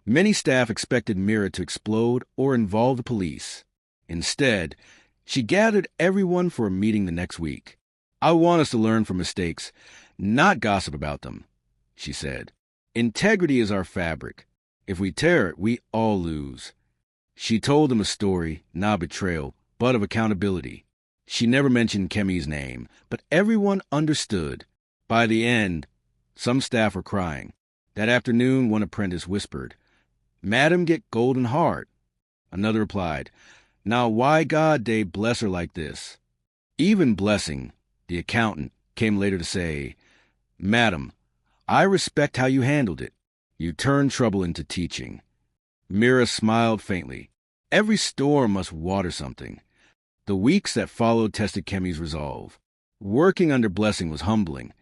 many staff expected Mira to explode or involve the police. Instead, she gathered everyone for a meeting the next week. "I want us to learn from mistakes, not gossip about them," she said. "Integrity is our fabric. If we tear it, we all lose." She told them a story, not betrayal, but of accountability. She never mentioned Kemi's name, but everyone understood. By the end, some staff were crying. That afternoon, one apprentice whispered, "Madam get golden heart." Another replied, "Now why God day bless her like this?" Even Blessing, the accountant, came later to say, "Madam, I respect how you handled it. You turned trouble into teaching." Mira smiled faintly. Every storm must water something. The weeks that followed tested Kemi's resolve. Working under Blessing was humbling.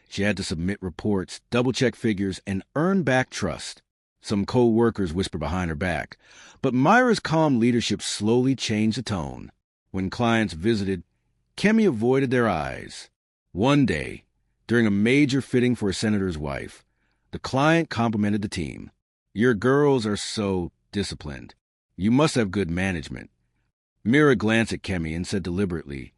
She had to submit reports, double-check figures, and earn back trust. Some co-workers whispered behind her back, but Myra's calm leadership slowly changed the tone. When clients visited, Kemi avoided their eyes. One day, during a major fitting for a senator's wife, the client complimented the team. "Your girls are so disciplined. You must have good management." Mira glanced at Kemi and said deliberately,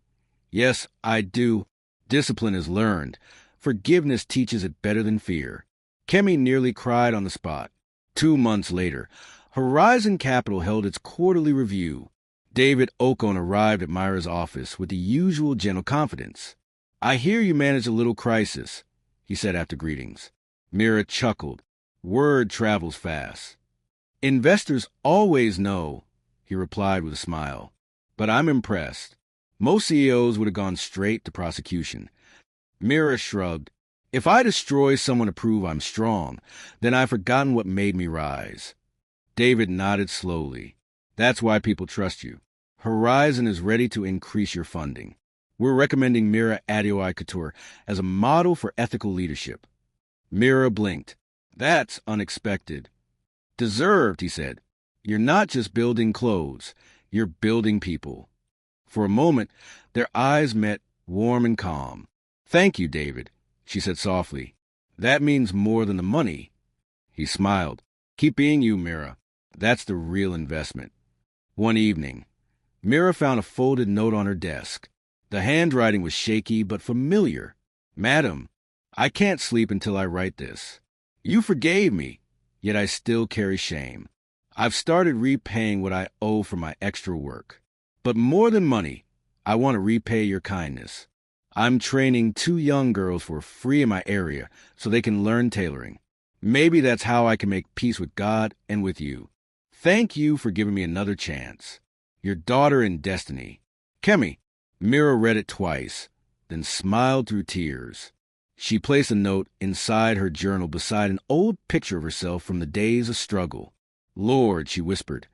"Yes, I do. Discipline is learned. Forgiveness teaches it better than fear." Kemi nearly cried on the spot. 2 months later, Horizon Capital held its quarterly review. David Okon arrived at Myra's office with the usual gentle confidence. "I hear you managed a little crisis," he said after greetings. Mira chuckled. "Word travels fast." "Investors always know," he replied with a smile. "But I'm impressed. Most CEOs would have gone straight to prosecution." Mira shrugged. "If I destroy someone to prove I'm strong, then I've forgotten what made me rise." David nodded slowly. "That's why people trust you. Horizon is ready to increase your funding. We're recommending Mira Adeoye Couture as a model for ethical leadership." Mira blinked. "That's unexpected." "Deserved," he said. "You're not just building clothes. You're building people." For a moment, their eyes met, warm and calm. "Thank you, David," she said softly. "That means more than the money." He smiled. "Keep being you, Mira. That's the real investment." One evening, Mira found a folded note on her desk. The handwriting was shaky but familiar. "Madam, I can't sleep until I write this. You forgave me, yet I still carry shame. I've started repaying what I owe for my extra work. But more than money, I want to repay your kindness. I'm training 2 young girls for free in my area so they can learn tailoring. Maybe that's how I can make peace with God and with you. Thank you for giving me another chance. Your daughter in destiny." Kemi. Mira read it twice, then smiled through tears. She placed a note inside her journal beside an old picture of herself from the days of struggle. "Lord," she whispered,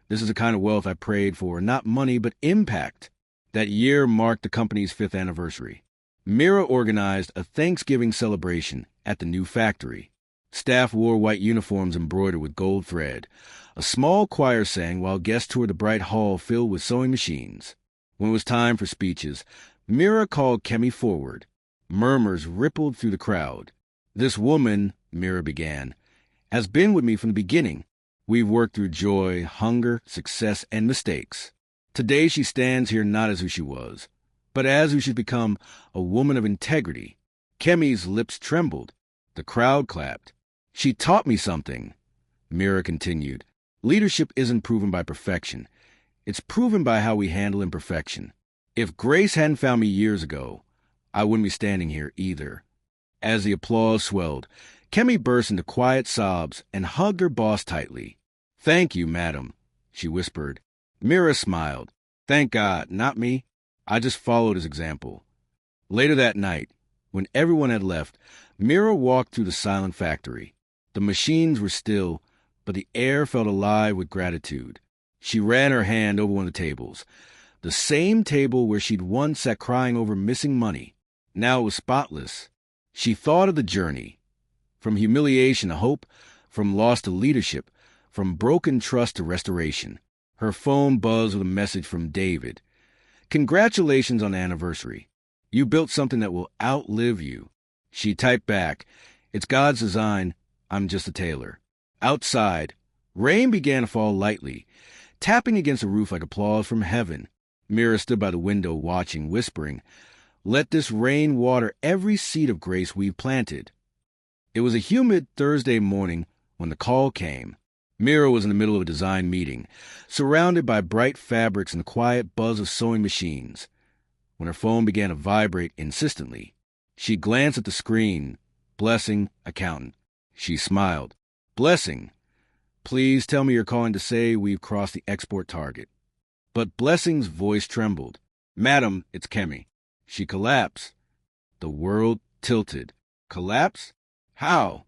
"this is the kind of wealth I prayed for, not money, but impact." That year marked the company's 5th anniversary. Mira organized a Thanksgiving celebration at the new factory. Staff wore white uniforms embroidered with gold thread. A small choir sang while guests toured the bright hall filled with sewing machines. When it was time for speeches, Mira called Kemi forward. Murmurs rippled through the crowd. "This woman," Mira began, "has been with me from the beginning. We've worked through joy, hunger, success, and mistakes. Today she stands here not as who she was, but as who she's become, a woman of integrity." Kemi's lips trembled. The crowd clapped. "She taught me something," Mira continued. "Leadership isn't proven by perfection. It's proven by how we handle imperfection. If Grace hadn't found me years ago, I wouldn't be standing here either." As the applause swelled, Kemi burst into quiet sobs and hugged her boss tightly. "Thank you, madam," she whispered. Mira smiled. "Thank God, not me. I just followed his example." Later that night, when everyone had left, Mira walked through the silent factory. The machines were still, but the air felt alive with gratitude. She ran her hand over one of the tables, the same table where she'd once sat crying over missing money. Now it was spotless. She thought of the journey, from humiliation to hope, from loss to leadership, from broken trust to restoration. Her phone buzzed with a message from David. "Congratulations on the anniversary. You built something that will outlive you." She typed back, "It's God's design. I'm just a tailor." Outside, rain began to fall lightly, tapping against the roof like applause from heaven. Mira stood by the window watching, whispering, "Let this rain water every seed of grace we've planted." It was a humid Thursday morning when the call came. Mira was in the middle of a design meeting, surrounded by bright fabrics and the quiet buzz of sewing machines. When her phone began to vibrate insistently, she glanced at the screen. "Blessing, accountant." She smiled. "Blessing, please tell me you're calling to say we've crossed the export target." But Blessing's voice trembled. "Madam, it's Kemi." She collapsed. The world tilted. Collapse? How?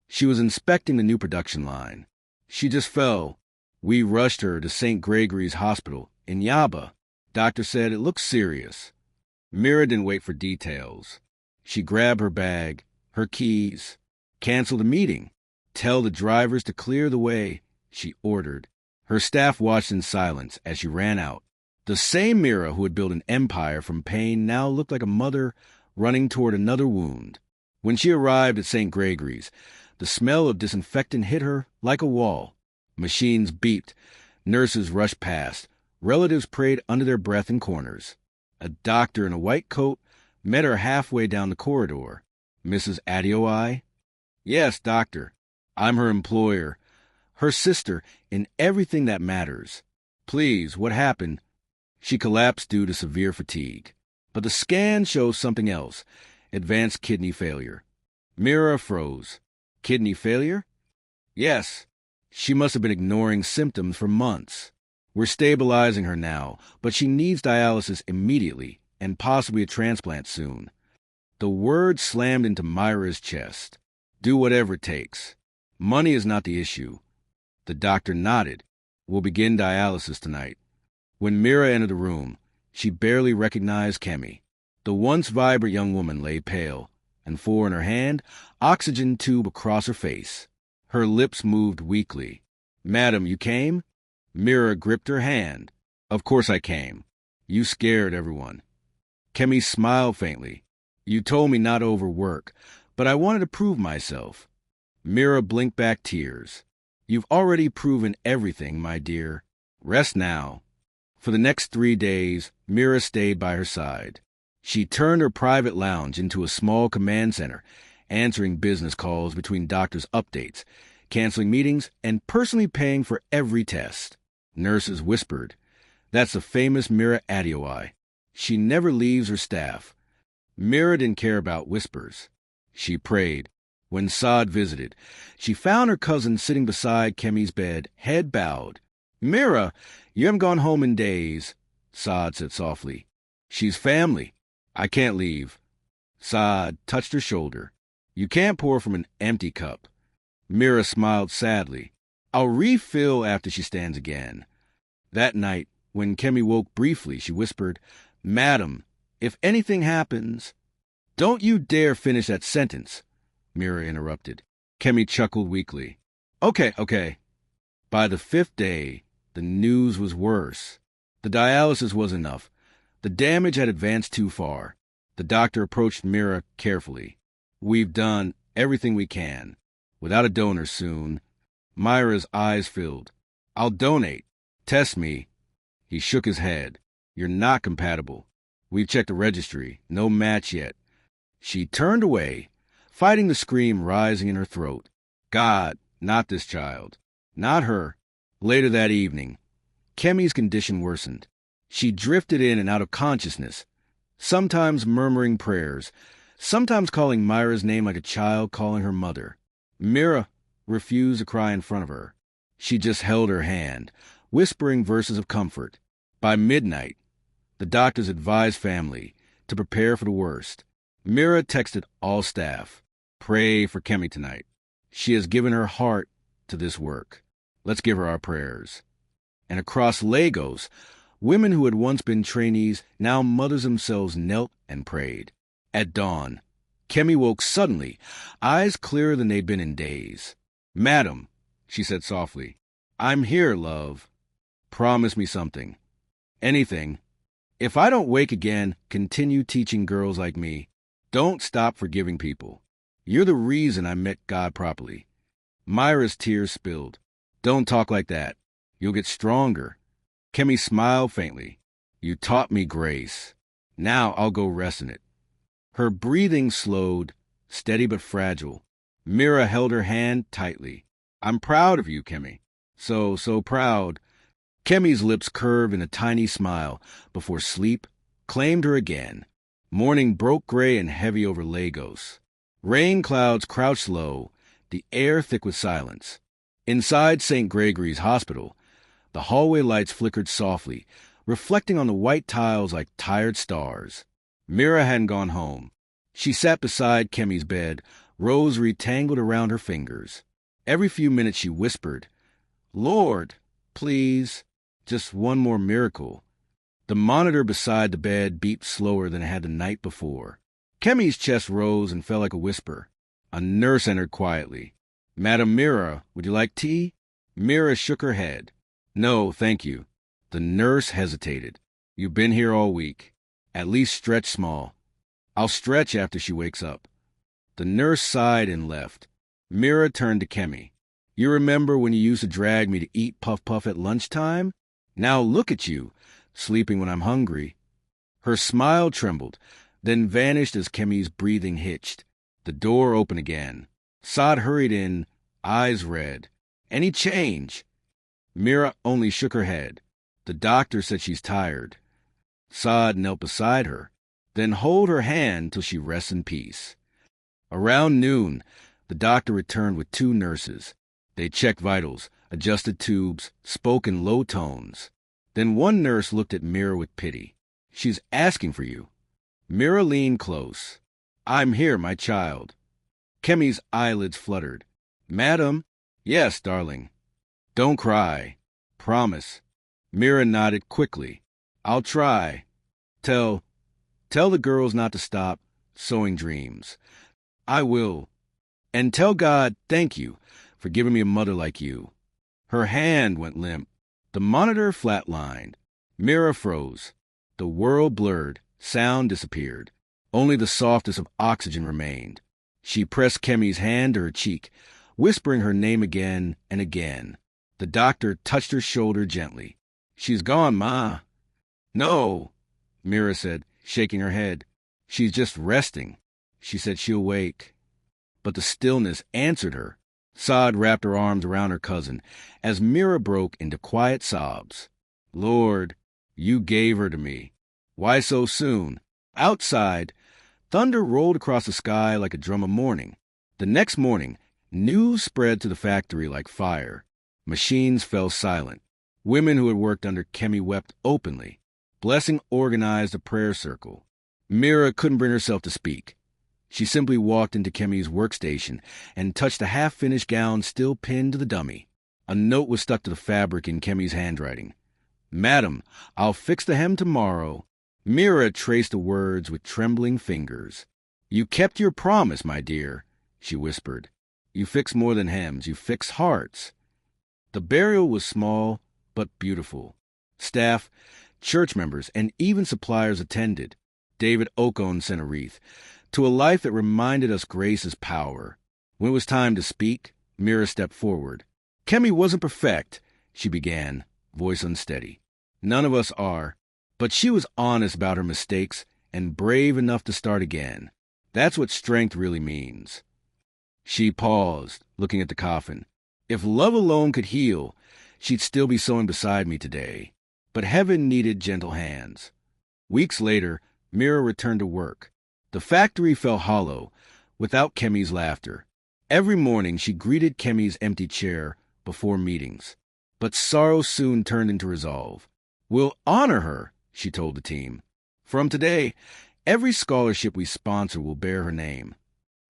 She was inspecting the new production line. She just fell. We rushed her to St. Gregory's Hospital in Yaba. Doctor said it looked serious. Mira didn't wait for details. She grabbed her bag, her keys, canceled the meeting. Tell the drivers to clear the way, she ordered. Her staff watched in silence as she ran out. The same Mira who had built an empire from pain now looked like a mother running toward another wound. When she arrived at St. Gregory's, the smell of disinfectant hit her like a wall. Machines beeped. Nurses rushed past. Relatives prayed under their breath in corners. A doctor in a white coat met her halfway down the corridor. Mrs. Adeoye? Yes, doctor. I'm her employer, her sister in everything that matters. Please, what happened? She collapsed due to severe fatigue. But the scan shows something else, advanced kidney failure. Mira froze. Kidney failure? Yes. She must have been ignoring symptoms for months. We're stabilizing her now, but she needs dialysis immediately and possibly a transplant soon. The word slammed into Myra's chest. Do whatever it takes. Money is not the issue. The doctor nodded. We'll begin dialysis tonight. When Mira entered the room, she barely recognized Kemi. The once vibrant young woman lay pale, and in her hand, oxygen tube across her face. Her lips moved weakly. Madam, you came? Mira gripped her hand. Of course I came. You scared everyone. Kemi smiled faintly. You told me not to overwork, but I wanted to prove myself. Mira blinked back tears. You've already proven everything, my dear. Rest now. For the next 3 days, Mira stayed by her side. She turned her private lounge into a small command center, answering business calls between doctors' updates, canceling meetings, and personally paying for every test. Nurses whispered. That's the famous Mira Adeoye. She never leaves her staff. Mira didn't care about whispers. She prayed. When Saad visited, she found her cousin sitting beside Kemi's bed, head bowed. Mira, you haven't gone home in days, Saad said softly. She's family. I can't leave. Saad touched her shoulder. You can't pour from an empty cup. Mira smiled sadly. I'll refill after she stands again. That night, when Kemi woke briefly, she whispered, Madam, if anything happens... Don't you dare finish that sentence, Mira interrupted. Kemi chuckled weakly. Okay. By the 5th day, the news was worse. The dialysis was enough. The damage had advanced too far. The doctor approached Mira carefully. We've done everything we can. Without a donor soon. Myra's eyes filled. I'll donate. Test me. He shook his head. You're not compatible. We've checked the registry. No match yet. She turned away, fighting the scream rising in her throat. God, not this child. Not her. Later that evening, Kemi's condition worsened. She drifted in and out of consciousness, sometimes murmuring prayers, sometimes calling Myra's name like a child calling her mother. Mira refused to cry in front of her. She just held her hand, whispering verses of comfort. By midnight, the doctors advised family to prepare for the worst. Mira texted all staff, pray for Kemi tonight. She has given her heart to this work. Let's give her our prayers. And across Lagos, women who had once been trainees, now mothers themselves, knelt and prayed. At dawn, Kemi woke suddenly, eyes clearer than they'd been in days. Madam, she said softly, I'm here, love. Promise me something. Anything. If I don't wake again, continue teaching girls like me. Don't stop forgiving people. You're the reason I met God properly. Myra's tears spilled. Don't talk like that. You'll get stronger. Kemi smiled faintly. You taught me grace. Now I'll go rest in it. Her breathing slowed, steady but fragile. Mira held her hand tightly. I'm proud of you, Kemi. So proud. Kemi's lips curved in a tiny smile before sleep claimed her again. Morning broke gray and heavy over Lagos. Rain clouds crouched low, the air thick with silence. Inside St. Gregory's Hospital, the hallway lights flickered softly, reflecting on the white tiles like tired stars. Mira hadn't gone home. She sat beside Kemi's bed, rosary tangled around her fingers. Every few minutes she whispered, Lord, please, just one more miracle. The monitor beside the bed beeped slower than it had the night before. Kemi's chest rose and fell like a whisper. A nurse entered quietly. "Madam Mira, would you like tea?" Mira shook her head. "No, thank you." The nurse hesitated. "You've been here all week. At least stretch small." "I'll stretch after she wakes up." The nurse sighed and left. Mira turned to Kemi. "You remember when you used to drag me to eat Puff Puff at lunchtime? Now look at you, sleeping when I'm hungry." Her smile trembled, then vanished as Kemi's breathing hitched. The door opened again. Saad hurried in, eyes red. "Any change?" Mira only shook her head. "The doctor said she's tired." Saad knelt beside her. "Then hold her hand till she rests in peace." Around noon, the doctor returned with 2 nurses. They checked vitals, adjusted tubes, spoke in low tones. Then one nurse looked at Mira with pity. "She's asking for you." Mira leaned close. "I'm here, my child." Kemi's eyelids fluttered. "Madam?" "Yes, darling." "Don't cry. Promise." Mira nodded quickly. "I'll try. Tell the girls not to stop sowing dreams." "I will. And tell God thank you for giving me a mother like you." Her hand went limp. The monitor flatlined. Mira froze. The world blurred. Sound disappeared. Only the softness of oxygen remained. She pressed Kemi's hand to her cheek, whispering her name again and again. The doctor touched her shoulder gently. "She's gone, Ma." "No," Mira said, shaking her head. "She's just resting. She said she'll wake." But the stillness answered her. Saad wrapped her arms around her cousin as Mira broke into quiet sobs. "Lord, you gave her to me. Why so soon?" Outside, thunder rolled across the sky like a drum of mourning. The next morning, news spread to the factory like fire. Machines fell silent. Women who had worked under Kemi wept openly. Blessing organized a prayer circle. Mira couldn't bring herself to speak. She simply walked into Kemi's workstation and touched a half-finished gown still pinned to the dummy. A note was stuck to the fabric in Kemi's handwriting. "Madam, I'll fix the hem tomorrow." Mira traced the words with trembling fingers. "You kept your promise, my dear," she whispered. "You fix more than hems. You fix hearts." The burial was small but beautiful. Staff, church members, and even suppliers attended. David Okon sent a wreath. "To a life that reminded us grace is power." When it was time to speak, Mira stepped forward. "Kemi wasn't perfect," she began, voice unsteady. "None of us are. But she was honest about her mistakes and brave enough to start again. That's what strength really means." She paused, looking at the coffin. "If love alone could heal, she'd still be sewing beside me today. But heaven needed gentle hands." Weeks later, Mira returned to work. The factory felt hollow, without Kemi's laughter. Every morning she greeted Kemi's empty chair before meetings. But sorrow soon turned into resolve. "We'll honor her," she told the team. "From today, every scholarship we sponsor will bear her name."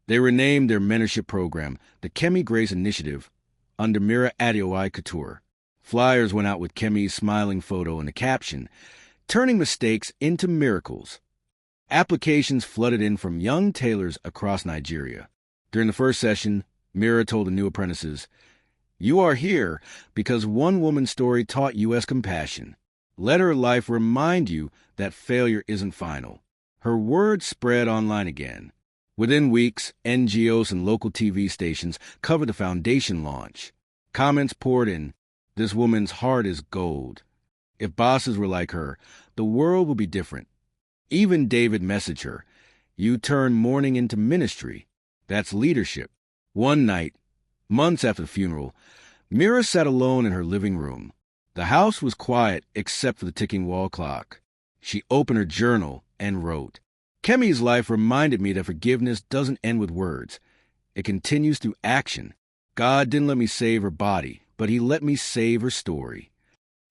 They renamed their mentorship program the Kemi Grace Initiative under Mira Adeoye Couture. Flyers went out with Kemi's smiling photo and the caption, "Turning mistakes into miracles." Applications flooded in from young tailors across Nigeria. During the first session, Mira told the new apprentices, "You are here because one woman's story taught you as compassion. Let her life remind you that failure isn't final." Her words spread online again. Within weeks, NGOs and local TV stations covered the foundation launch. Comments poured in. "This woman's heart is gold. If bosses were like her, the world would be different." Even David messaged her, "You turn mourning into ministry. That's leadership." One night, months after the funeral, Mira sat alone in her living room. The house was quiet except for the ticking wall clock. She opened her journal and wrote, "Kemi's life reminded me that forgiveness doesn't end with words. It continues through action. God didn't let me save her body, but he let me save her story."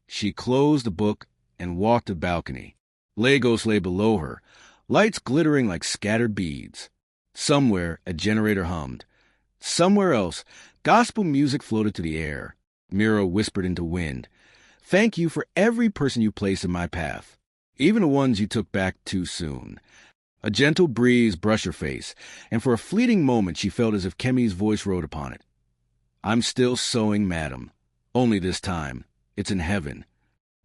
She closed the book and walked to the balcony. Legos lay below her, lights glittering like scattered beads. Somewhere, a generator hummed. Somewhere else, gospel music floated to the air. Mira whispered into wind, "Thank you for every person you placed in my path, even the ones you took back too soon." A gentle breeze brushed her face, and for a fleeting moment she felt as if Kemi's voice rode upon it. I'm still sewing, madam. Only this time, it's in heaven.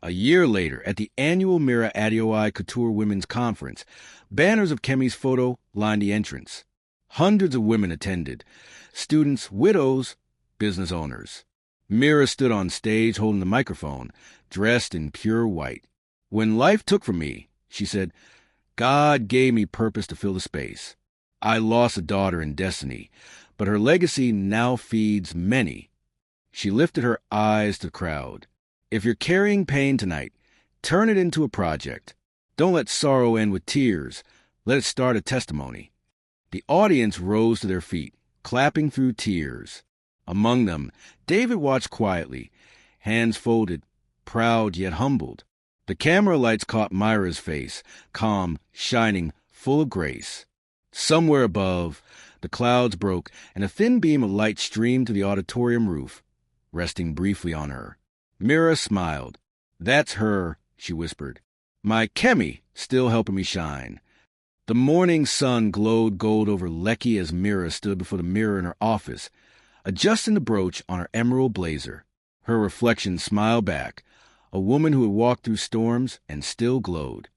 A year later, at the annual Mira Adeoye Couture Women's Conference, banners of Kemi's photo lined the entrance. Hundreds of women attended, students, widows, business owners. Mira stood on stage holding the microphone, dressed in pure white. When life took from me, she said, God gave me purpose to fill the space. I lost a daughter in destiny, but her legacy now feeds many. She lifted her eyes to the crowd. If you're carrying pain tonight, turn it into a project. Don't let sorrow end with tears. Let it start a testimony. The audience rose to their feet, clapping through tears. Among them, David watched quietly, hands folded, proud yet humbled. The camera lights caught Myra's face, calm, shining, full of grace. Somewhere above, the clouds broke, and a thin beam of light streamed to the auditorium roof, resting briefly on her. Mira smiled. That's her, she whispered. My Kemi, still helping me shine. The morning sun glowed gold over Lekki as Mira stood before the mirror in her office, adjusting the brooch on her emerald blazer. Her reflection smiled back, a woman who had walked through storms and still glowed.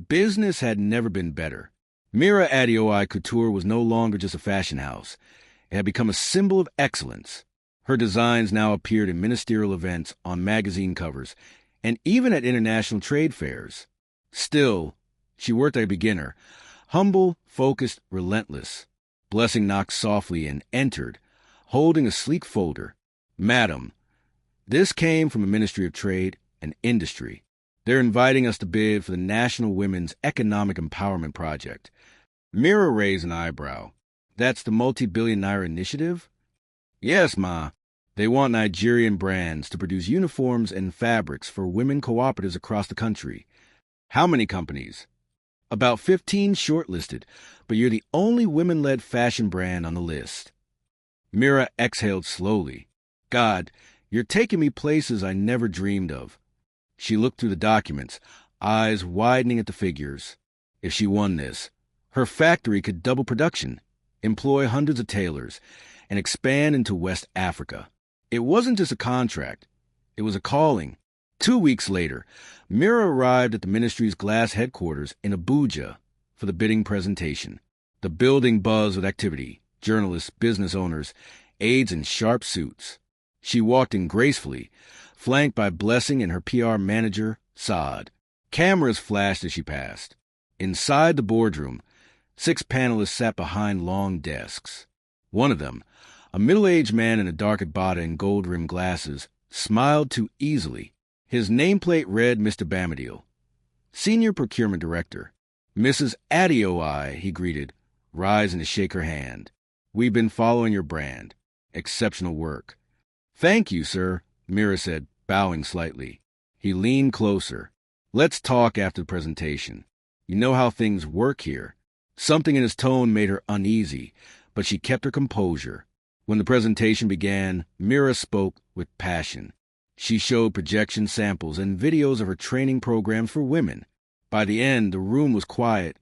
Business had never been better. Mira Adeoye Couture was no longer just a fashion house. It had become a symbol of excellence. Her designs now appeared in ministerial events, on magazine covers, and even at international trade fairs. Still, she worked like a beginner, humble, focused, relentless. Blessing knocked softly and entered, holding a sleek folder. Madam, this came from the Ministry of Trade and Industry. They're inviting us to bid for the National Women's Economic Empowerment Project. Mira raised an eyebrow. That's the multi-billion-naira initiative? Yes, ma. They want Nigerian brands to produce uniforms and fabrics for women cooperatives across the country. How many companies? About 15 shortlisted, but you're the only women-led fashion brand on the list. Mira exhaled slowly. God, you're taking me places I never dreamed of. She looked through the documents, eyes widening at the figures. If she won this, her factory could double production, employ hundreds of tailors, and expand into West Africa. It wasn't just a contract. It was a calling. 2 weeks later, Mira arrived at the ministry's glass headquarters in Abuja for the bidding presentation. The building buzzed with activity, journalists, business owners, aides in sharp suits. She walked in gracefully, flanked by Blessing and her PR manager, Saad. Cameras flashed as she passed. Inside the boardroom, 6 panelists sat behind long desks. One of them, a middle-aged man in a dark abaya and gold-rimmed glasses, smiled too easily. His nameplate read Mr. Bamadil, Senior Procurement Director. Mrs. Adeoye, he greeted, rising to shake her hand. We've been following your brand. Exceptional work. Thank you, sir, Mira said, bowing slightly. He leaned closer. Let's talk after the presentation. You know how things work here. Something in his tone made her uneasy, but she kept her composure. When the presentation began, Mira spoke with passion. She showed projection samples and videos of her training programs for women. By the end, the room was quiet,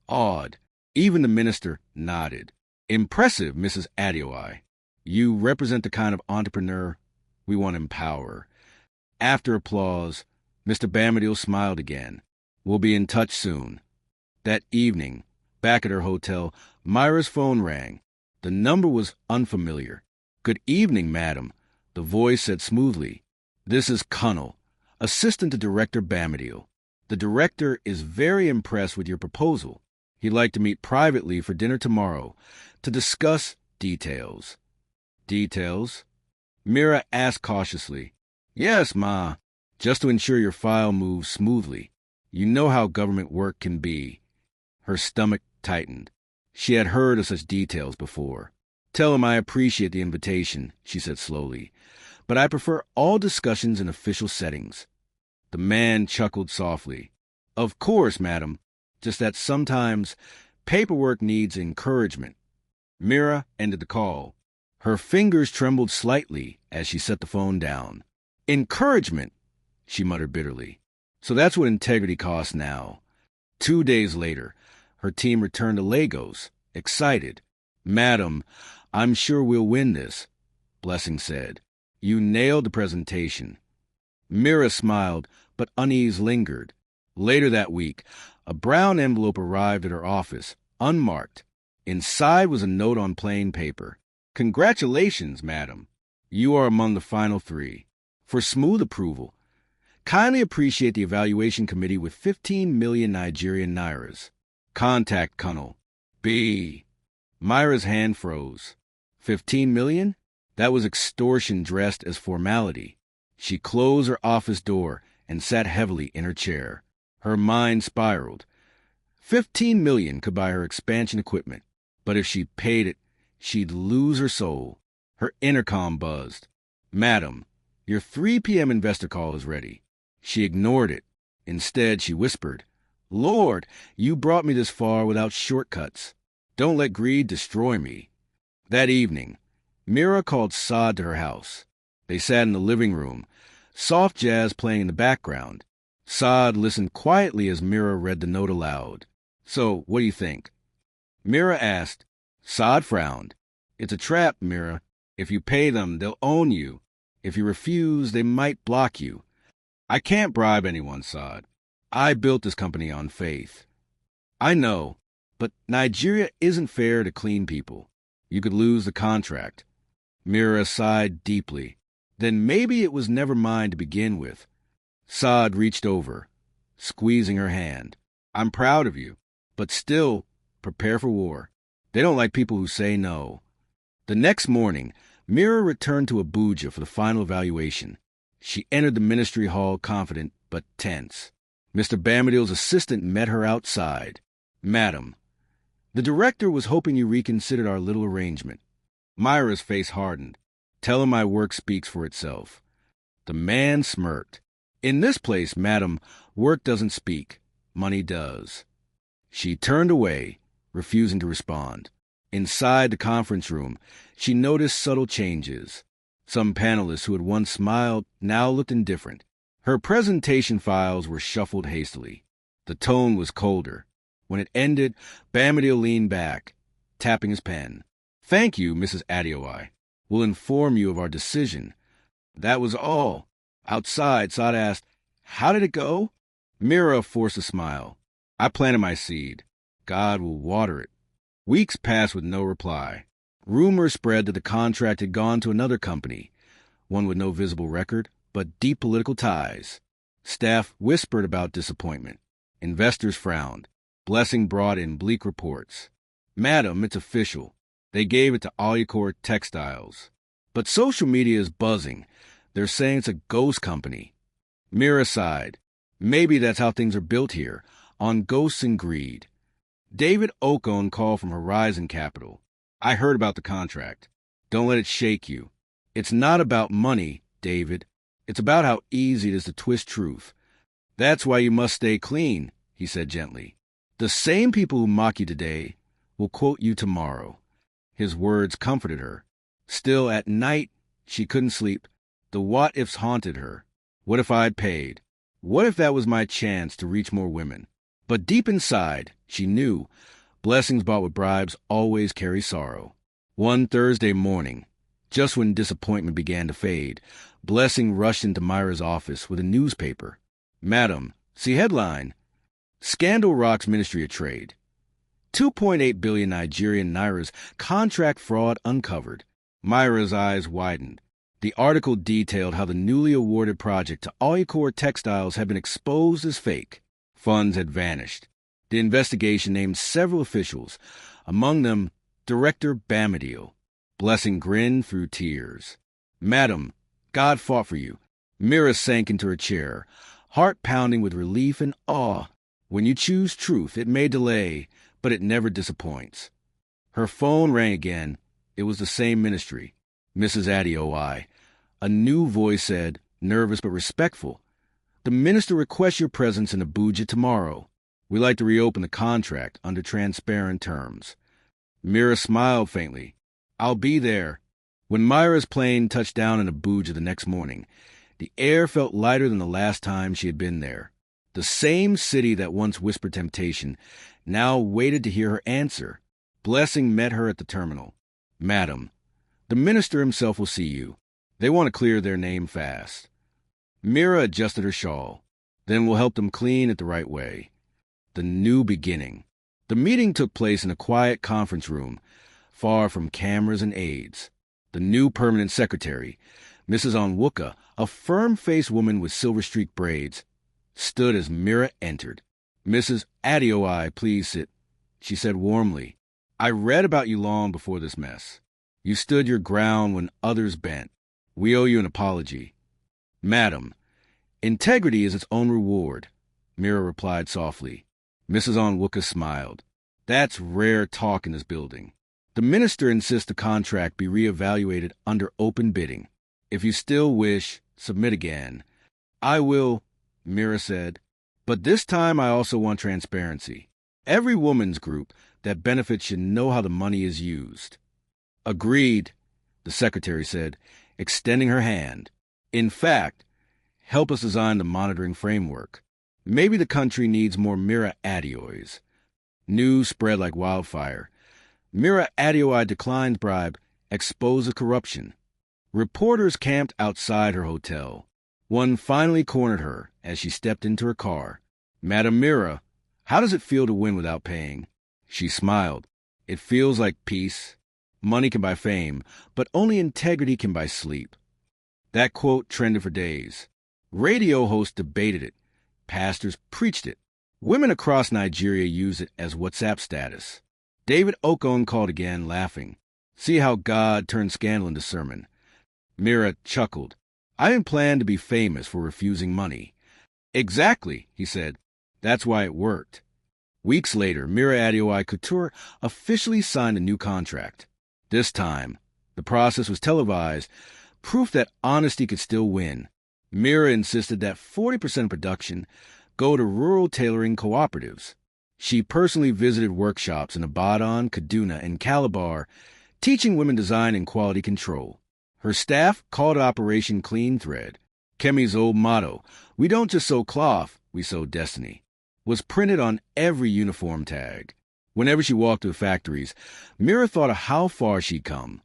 awed. Even the minister nodded. Impressive, Mrs. Adeoye. You represent the kind of entrepreneur we want to empower. After applause, Mr. Bamadil smiled again. We'll be in touch soon. That evening, back at her hotel, Myra's phone rang. The number was unfamiliar. Good evening, madam, the voice said smoothly. This is Kunnel, assistant to Director Bamadil. The director is very impressed with your proposal. He'd like to meet privately for dinner tomorrow to discuss details. Details? Mira asked cautiously. Yes, ma, just to ensure your file moves smoothly. You know how government work can be. Her stomach tightened. She had heard of such details before. Tell him I appreciate the invitation, she said slowly, but I prefer all discussions in official settings. The man chuckled softly. Of course, madam, just that sometimes paperwork needs encouragement. Mira ended the call. Her fingers trembled slightly as she set the phone down. Encouragement, she muttered bitterly. So that's what integrity costs now. 2 days later, Her team returned to Lagos, excited. "Madam, I'm sure we'll win this," Blessing said. "You nailed the presentation." Mira smiled, but unease lingered. Later that week, a brown envelope arrived at her office, unmarked. Inside was a note on plain paper. "Congratulations, madam. You are among the final 3. For smooth approval, kindly appreciate the evaluation committee with 15 million Nigerian nairas. Contact Colonel B." Myra's hand froze. 15 million? That was extortion dressed as formality. She closed her office door and sat heavily in her chair. Her mind spiraled. 15 million could buy her expansion equipment, but if she paid it, she'd lose her soul. Her intercom buzzed. "Madam, your 3 p.m. investor call is ready." She ignored it. Instead, she whispered, "Lord, you brought me this far without shortcuts. Don't let greed destroy me." That evening, Mira called Saad to her house. They sat in the living room, soft jazz playing in the background. Saad listened quietly as Mira read the note aloud. "So, what do you think?" Mira asked. Saad frowned. "It's a trap, Mira. If you pay them, they'll own you. If you refuse, they might block you." "I can't bribe anyone, Saad. I built this company on faith." "I know, but Nigeria isn't fair to clean people. You could lose the contract." Mira sighed deeply. "Then maybe it was never mine to begin with." Saad reached over, squeezing her hand. "I'm proud of you, but still, prepare for war. They don't like people who say no." The next morning, Mira returned to Abuja for the final evaluation. She entered the ministry hall confident but tense. Mr. Bamadiel's assistant met her outside. "Madam, the director was hoping you reconsidered our little arrangement." Myra's face hardened. "Tell him my work speaks for itself." The man smirked. "In this place, madam, work doesn't speak. Money does." She turned away, refusing to respond. Inside the conference room, she noticed subtle changes. Some panelists who had once smiled now looked indifferent. Her presentation files were shuffled hastily. The tone was colder. When it ended, Bamadiel leaned back, tapping his pen. "Thank you, Mrs. Adeoye. We'll inform you of our decision." That was all. Outside, Saad asked, "How did it go?" Mira forced a smile. "I planted my seed. God will water it." Weeks passed with no reply. Rumors spread that the contract had gone to another company, one with no visible record, but deep political ties. Staff whispered about disappointment. Investors frowned. Blessing brought in bleak reports. "Madam, it's official. They gave it to Awaken Textiles." But social media is buzzing. They're saying it's a ghost company. Mira sighed. Maybe that's how things are built here, on ghosts and greed. David Okon called from Horizon Capital. "I heard about the contract. Don't let it shake you. It's not about money, David. It's about how easy it is to twist truth. That's why you must stay clean," he said gently. "The same people who mock you today will quote you tomorrow." His words comforted her. Still, at night, she couldn't sleep. The what-ifs haunted her. What if I'd paid? What if that was my chance to reach more women? But deep inside, she knew blessings bought with bribes always carry sorrow. One Thursday morning, just when disappointment began to fade, Blessing rushed into Myra's office with a newspaper. "Madam, see headline. Scandal rocks Ministry of Trade. 2.8 billion Nigerian nairas contract fraud uncovered." Myra's eyes widened. The article detailed how the newly awarded project to Awaken Textiles had been exposed as fake. Funds had vanished. The investigation named several officials, among them Director Bamadiel. Blessing grinned through tears. "Madam, God fought for you." Mira sank into her chair, heart pounding with relief and awe. When you choose truth, it may delay, but it never disappoints. Her phone rang again. It was the same ministry. Mrs. Adeoye. A new voice said, nervous but respectful, "The minister requests your presence in Abuja tomorrow. We'd like to reopen the contract under transparent terms." Mira smiled faintly. "I'll be there." When Myra's plane touched down in Abuja the next morning, the air felt lighter than the last time she had been there. The same city that once whispered temptation now waited to hear her answer. Blessing met her at the terminal. "Madam, the minister himself will see you. They want to clear their name fast." Mira adjusted her shawl. "Then we'll help them clean it the right way." The new beginning. The meeting took place in a quiet conference room, far from cameras and aides. The new permanent secretary, Mrs. Onwuka, a firm-faced woman with silver-streaked braids, stood as Mira entered. "Mrs. Adeoye, please sit," she said warmly. "I read about you long before this mess. You stood your ground when others bent. We owe you an apology." "Madam, integrity is its own reward," Mira replied softly. Mrs. Onwuka smiled. "That's rare talk in this building. The minister insists the contract be reevaluated under open bidding. If you still wish, submit again." "I will," Mira said. "But this time I also want transparency. Every woman's group that benefits should know how the money is used." "Agreed," the secretary said, extending her hand. "In fact, help us design the monitoring framework. Maybe the country needs more Mira Adeoyes." News spread like wildfire. Mira Adeoye declines bribe, exposes corruption. Reporters camped outside her hotel. One finally cornered her as she stepped into her car. "Madam Mira, how does it feel to win without paying?" She smiled. "It feels like peace. Money can buy fame, but only integrity can buy sleep." That quote trended for days. Radio hosts debated it. Pastors preached it. Women across Nigeria used it as WhatsApp status. David Okon called again, laughing. "See how God turned scandal into sermon." Mira chuckled. "I didn't plan to be famous for refusing money." "Exactly," he said. "That's why it worked." Weeks later, Mira Adeoye Couture officially signed a new contract. This time, the process was televised, proof that honesty could still win. Mira insisted that 40% of production go to rural tailoring cooperatives. She personally visited workshops in Ibadan, Kaduna, and Calabar, teaching women design and quality control. Her staff called it Operation Clean Thread. Kemi's old motto, "We don't just sew cloth, we sew destiny," was printed on every uniform tag. Whenever she walked through factories, Mira thought of how far she'd come.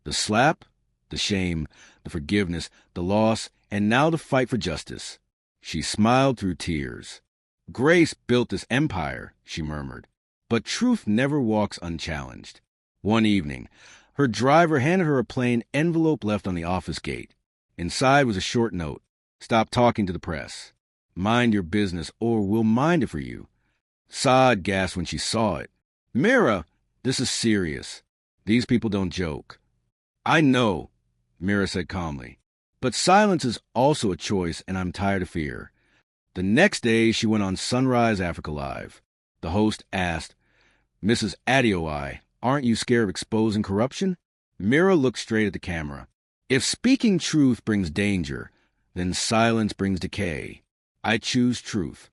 The slap, the shame, the forgiveness, the loss, and now the fight for justice. She smiled through tears. "Grace built this empire," she murmured. But truth never walks unchallenged. One evening, her driver handed her a plain envelope left on the office gate. Inside was a short note. "Stop talking to the press. Mind your business, or we'll mind it for you." Saad gasped when she saw it. "Mira, this is serious. These people don't joke." "I know," Mira said calmly. "But silence is also a choice, and I'm tired of fear." The next day, she went on Sunrise Africa Live. The host asked, "Mrs. Adeoye, aren't you scared of exposing corruption?" Mira looked straight at the camera. "If speaking truth brings danger, then silence brings decay. I choose truth."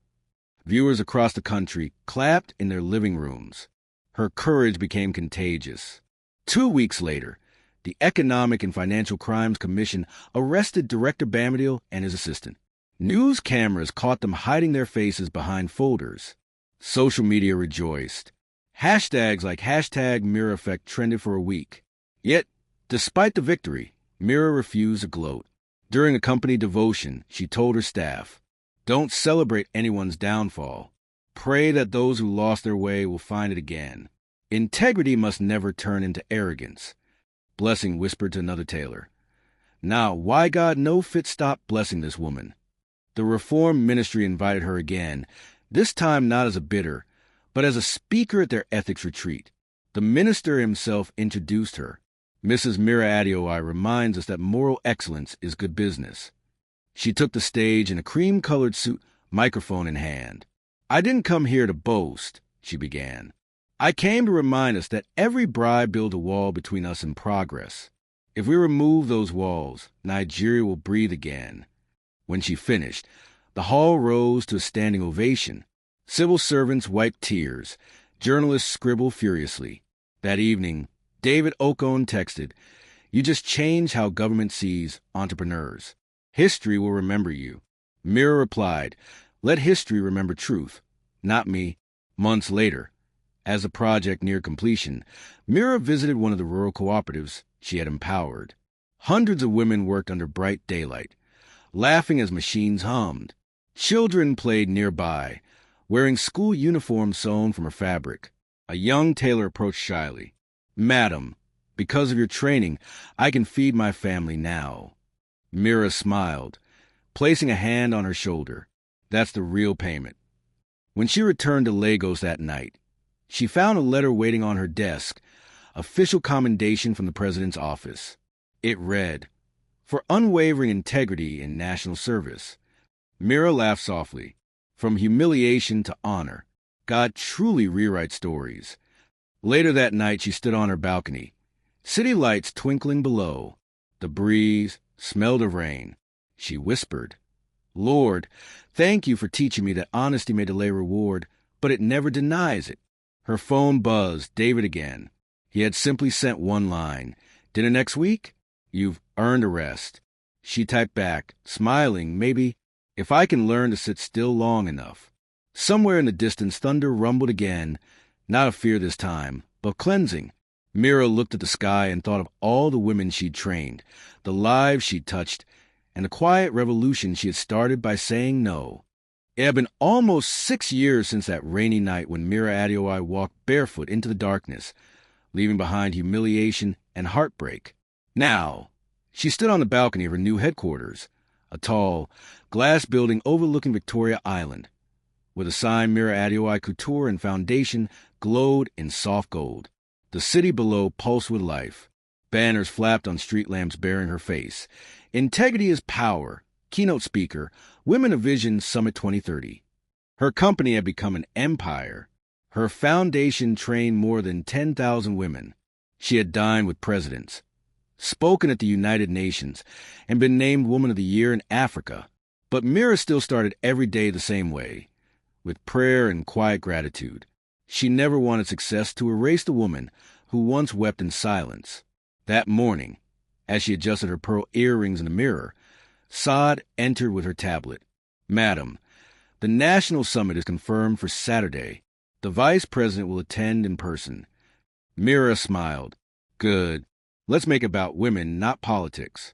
Viewers across the country clapped in their living rooms. Her courage became contagious. 2 weeks later, the Economic and Financial Crimes Commission arrested Director Bamidele and his assistant. News cameras caught them hiding their faces behind folders. Social media rejoiced. Hashtags like #MiraEffect trended for a week. Yet, despite the victory, Mira refused to gloat. During a company devotion, she told her staff, "Don't celebrate anyone's downfall. Pray that those who lost their way will find it again. Integrity must never turn into arrogance." Blessing whispered to another tailor, "Now, why God no fit stop blessing this woman?" The Reform Ministry invited her again, this time not as a bidder, but as a speaker at their ethics retreat. The minister himself introduced her. Mrs. Mira Adeoye reminds us that moral excellence is good business. She took the stage in a cream-colored suit, microphone in hand. "I didn't come here to boast," she began. "I came to remind us that every bribe builds a wall between us and progress. If we remove those walls, Nigeria will breathe again." When she finished, the hall rose to a standing ovation. Civil servants wiped tears. Journalists scribbled furiously. That evening, David Okon texted, "You just changed how government sees entrepreneurs. History will remember you." Mira replied, Let history remember truth, not me. Months later, as the project neared completion, Mira visited one of the rural cooperatives she had empowered. Hundreds of women worked under bright daylight, laughing as machines hummed. Children played nearby, wearing school uniforms sewn from her fabric. A young tailor approached shyly. "Madam, because of your training, I can feed my family now." Mira smiled, placing a hand on her shoulder. That's the real payment. When she returned to Lagos that night, she found a letter waiting on her desk, official commendation from the president's office. It read, "For unwavering integrity in national service." Mira laughed softly. From humiliation to honor, God truly rewrites stories. Later that night, she stood on her balcony, city lights twinkling below. The breeze smelled of rain. She whispered, "Lord, thank you for teaching me that honesty may delay reward, but it never denies it." Her phone buzzed. David again. He had simply sent one line. "Dinner next week? You've earned a rest." She typed back, smiling, "Maybe, if I can learn to sit still long enough." Somewhere in the distance, thunder rumbled again, not of fear this time, but cleansing. Mira looked at the sky and thought of all the women she'd trained, the lives she'd touched, and the quiet revolution she had started by saying no. It had been almost 6 years since that rainy night when Mira Adeoye walked barefoot into the darkness, leaving behind humiliation and heartbreak. Now, she stood on the balcony of her new headquarters, a tall, glass building overlooking Victoria Island, where the sign Mira Adeoye Couture Foundation glowed in soft gold. The city below pulsed with life. Banners flapped on street lamps bearing her face. "Integrity is power." Keynote speaker, Women of Vision Summit 2030. Her company had become an empire. Her foundation trained more than 10,000 women. She had dined with presidents, spoken at the United Nations, and been named Woman of the Year in Africa. But Mira still started every day the same way, with prayer and quiet gratitude. She never wanted success to erase the woman who once wept in silence. That morning, as she adjusted her pearl earrings in the mirror, Saad entered with her tablet. "Madam, the National Summit is confirmed for Saturday. The Vice President will attend in person." Mira smiled. "Good. Let's make it about women, not politics."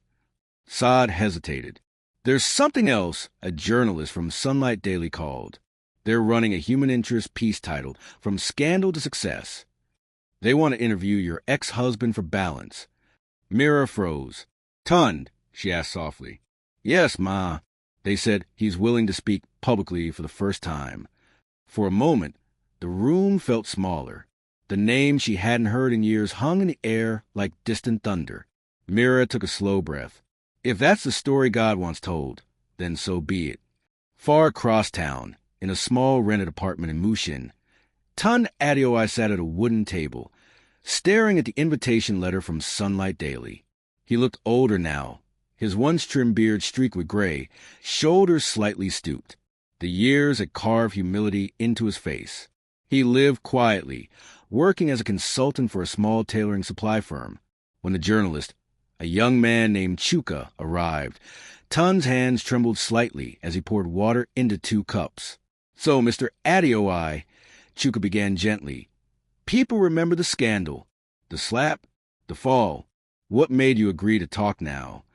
Saad hesitated. "There's something else," a journalist from Sunlight Daily called. "They're running a human interest piece titled From Scandal to Success. They want to interview your ex-husband for balance." Mira froze. "Tund?" she asked softly. "Yes, Ma." They said he's willing to speak publicly for the first time. For a moment, the room felt smaller. The name she hadn't heard in years hung in the air like distant thunder. Mira took a slow breath. If that's the story God wants told, then so be it. Far across town, in a small rented apartment in Mushin, Tund Adeoye sat at a wooden table, staring at the invitation letter from Sunlight Daily. He looked older now, his once-trimmed beard streaked with gray, shoulders slightly stooped. The years had carved humility into his face. He lived quietly, working as a consultant for a small tailoring supply firm. When the journalist, a young man named Chuka, arrived, Tund's hands trembled slightly as he poured water into 2 cups. "So, Mr. Adeoye," Chuka began gently, "people remember the scandal, the slap, the fall. What made you agree to talk now?"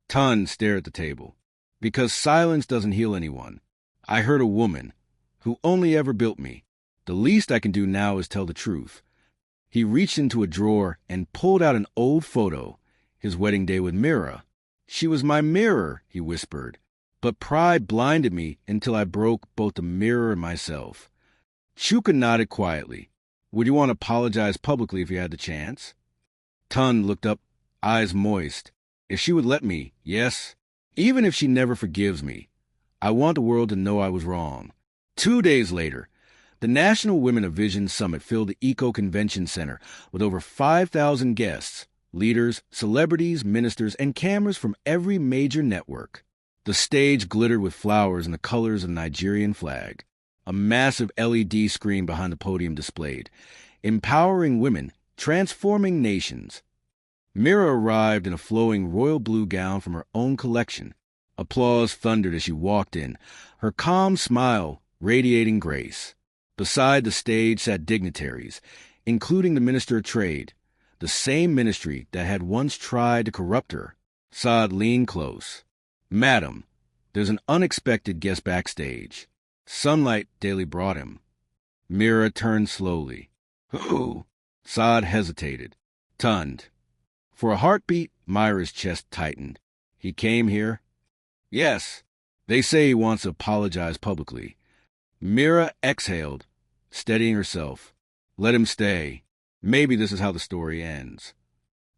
Tund stared at the table. "Because silence doesn't heal anyone. I hurt a woman who only ever built me. The least I can do now is tell the truth." He reached into a drawer and pulled out an old photo, his wedding day with Mira. "She was my mirror," he whispered. "But pride blinded me until I broke both the mirror and myself." Chuka nodded quietly. "Would you want to apologize publicly if you had the chance?" Tund looked up, eyes moist. "If she would let me, yes. Even if she never forgives me. I want the world to know I was wrong." 2 days later, the National Women of Vision Summit filled the Eco Convention Center with over 5,000 guests, leaders, celebrities, ministers, and cameras from every major network. The stage glittered with flowers and the colors of the Nigerian flag. A massive LED screen behind the podium displayed, empowering women, transforming nations. Mira arrived in a flowing royal blue gown from her own collection, Applause thundered as she walked in, her calm smile radiating grace. Beside the stage sat dignitaries, including the Minister of Trade, the same ministry that had once tried to corrupt her. Saad leaned close. "Madam, there's an unexpected guest backstage. Sunlight daily brought him." Mira turned slowly. "Who?" Saad hesitated, stunned. For a heartbeat, Myra's chest tightened. "He came here?" "Yes. They say he wants to apologize publicly." Mira exhaled, steadying herself. "Let him stay. Maybe this is how the story ends."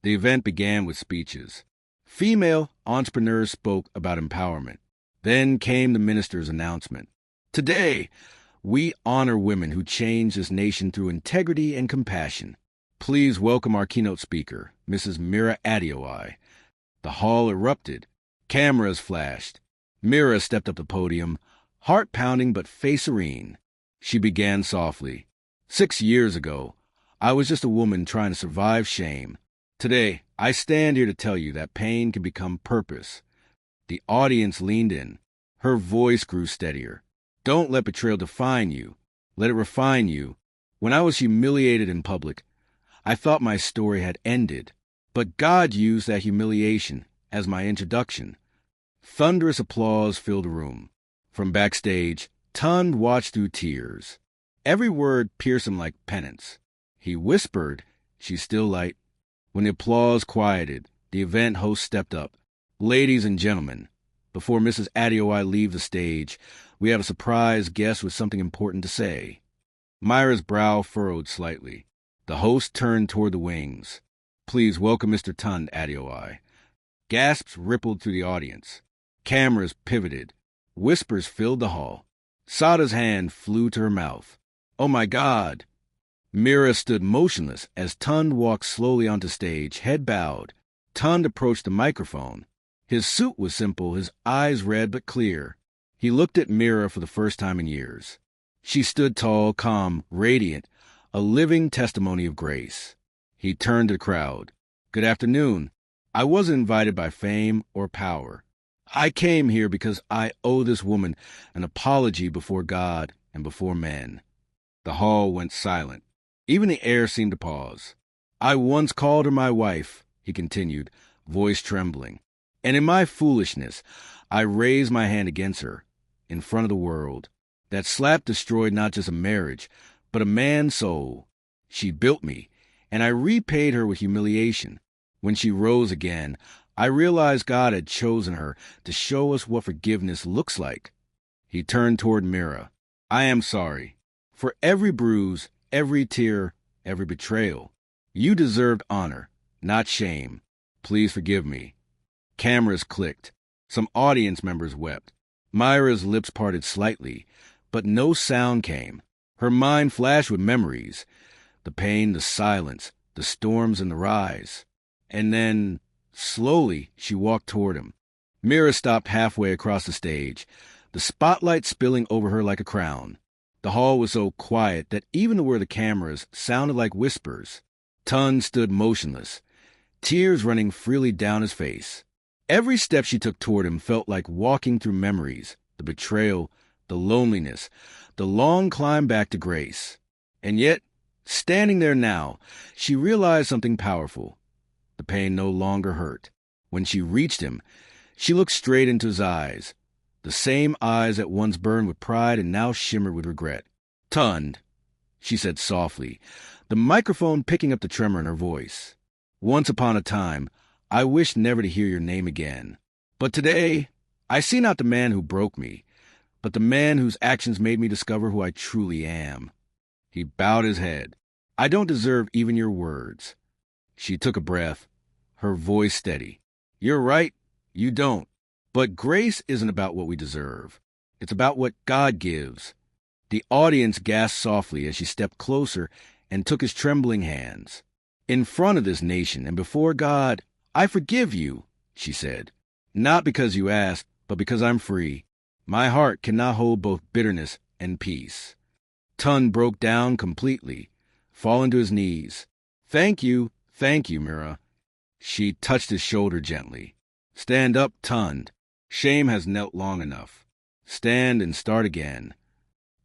The event began with speeches. Female entrepreneurs spoke about empowerment. Then came the minister's announcement. "Today, we honor women who change this nation through integrity and compassion. Please welcome our keynote speaker, Mrs. Mira Adeoye." The hall erupted. Cameras flashed. Mira stepped up the podium, heart-pounding but face serene. She began softly. 6 years ago, I was just a woman trying to survive shame. Today, I stand here to tell you that pain can become purpose." The audience leaned in. Her voice grew steadier. "Don't let betrayal define you. Let it refine you. When I was humiliated in public, I thought my story had ended. But God used that humiliation as my introduction." Thunderous applause filled the room. From backstage, Tund watched through tears. Every word pierced him like penance. He whispered, "She's still light." When the applause quieted, the event host stepped up. "Ladies and gentlemen, before Mrs. Adeoye leaves the stage, we have a surprise guest with something important to say." Myra's brow furrowed slightly. The host turned toward the wings. "Please welcome Mr. Tund Adeoye." Gasps rippled through the audience. Cameras pivoted. Whispers filled the hall. Sada's hand flew to her mouth. "Oh my God!" Mira stood motionless as Tund walked slowly onto stage, head bowed. Tund approached the microphone. His suit was simple, his eyes red but clear. He looked at Mira for the first time in years. She stood tall, calm, radiant, a living testimony of grace. He turned to the crowd. "Good afternoon. I wasn't invited by fame or power. I came here because I owe this woman an apology before God and before men." The hall went silent. Even the air seemed to pause. "I once called her my wife," he continued, voice trembling. "And in my foolishness, I raised my hand against her, in front of the world. That slap destroyed not just a marriage, but a man's soul. She built me, and I repaid her with humiliation. When she rose again, I realized God had chosen her to show us what forgiveness looks like." He turned toward Mira. "I am sorry. For every bruise, every tear, every betrayal. You deserved honor, not shame. Please forgive me." Cameras clicked. Some audience members wept. Myra's lips parted slightly, but no sound came. Her mind flashed with memories. The pain, the silence, the storms and the rise. And then, slowly, she walked toward him. Mira stopped halfway across the stage, the spotlight spilling over her like a crown. The hall was so quiet that even the word of the cameras sounded like whispers. Tund stood motionless, tears running freely down his face. Every step she took toward him felt like walking through memories, the betrayal, the loneliness, the long climb back to grace. And yet, standing there now, she realized something powerful. The pain no longer hurt. When she reached him, she looked straight into his eyes, the same eyes that once burned with pride and now shimmered with regret. "Tund," she said softly, the microphone picking up the tremor in her voice. "Once upon a time, I wished never to hear your name again. But today, I see not the man who broke me, but the man whose actions made me discover who I truly am." He bowed his head. "I don't deserve even your words." She took a breath, her voice steady. "You're right, you don't. But grace isn't about what we deserve. It's about what God gives." The audience gasped softly as she stepped closer and took his trembling hands. "In front of this nation and before God, I forgive you," she said. "Not because you asked, but because I'm free. My heart cannot hold both bitterness and peace." Tund broke down completely, falling to his knees. Thank you, Mira." She touched his shoulder gently. "Stand up, Tund. Shame has knelt long enough. Stand and start again.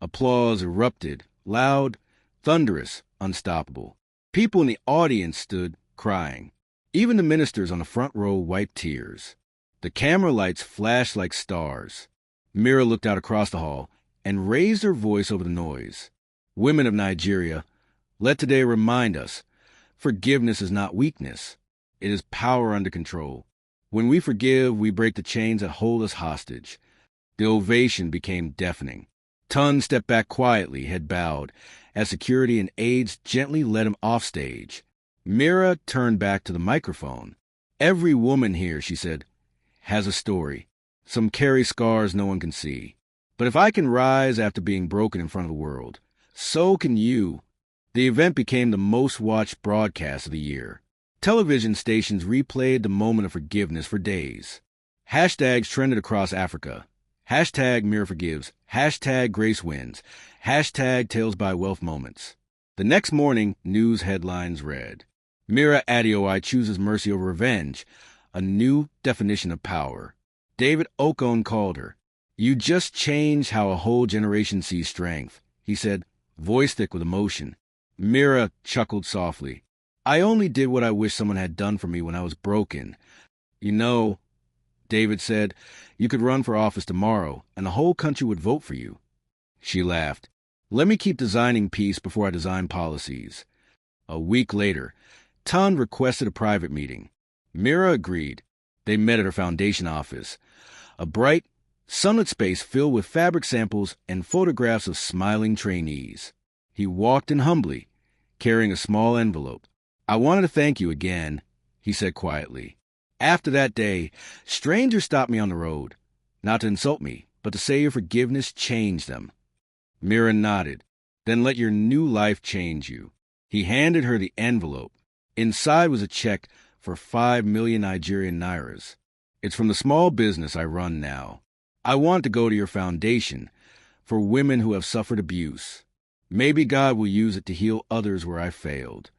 Applause erupted, loud, thunderous, unstoppable. People in the audience stood, crying. Even the ministers on the front row wiped tears. The camera lights flashed like stars. Mira looked out across the hall and raised her voice over the noise. Women of Nigeria, let today remind us, forgiveness is not weakness. It is power under control. When we forgive, we break the chains that hold us hostage. The ovation became deafening. Tun stepped back quietly, head bowed, as security and aides gently led him off stage. Mira turned back to the microphone. Every woman here, she said, has a story. Some carry scars no one can see. But if I can rise after being broken in front of the world, so can you. The event became the most watched broadcast of the year. Television stations replayed the moment of forgiveness for days. Hashtags trended across Africa. Hashtag Mira Forgives. Hashtag Grace Wins. Hashtag Tales by Wealth Moments. The next morning, news headlines read, Mira Adeoye chooses mercy over revenge, a new definition of power. David Okon called her. You just changed how a whole generation sees strength, he said, voice thick with emotion. Mira chuckled softly. I only did what I wish someone had done for me when I was broken. You know, David said, you could run for office tomorrow, and the whole country would vote for you. She laughed. Let me keep designing peace before I design policies. A week later, Tun requested a private meeting. Mira agreed. They met at her foundation office. A bright, sunlit space filled with fabric samples and photographs of smiling trainees. He walked in humbly, carrying a small envelope. I wanted to thank you again, he said quietly. After that day, strangers stopped me on the road, not to insult me, but to say your forgiveness changed them. Mira nodded. Then let your new life change you. He handed her the envelope. Inside was a check for 5 million Nigerian nairas. It's from the small business I run now. I want to go to your foundation for women who have suffered abuse. Maybe God will use it to heal others where I failed.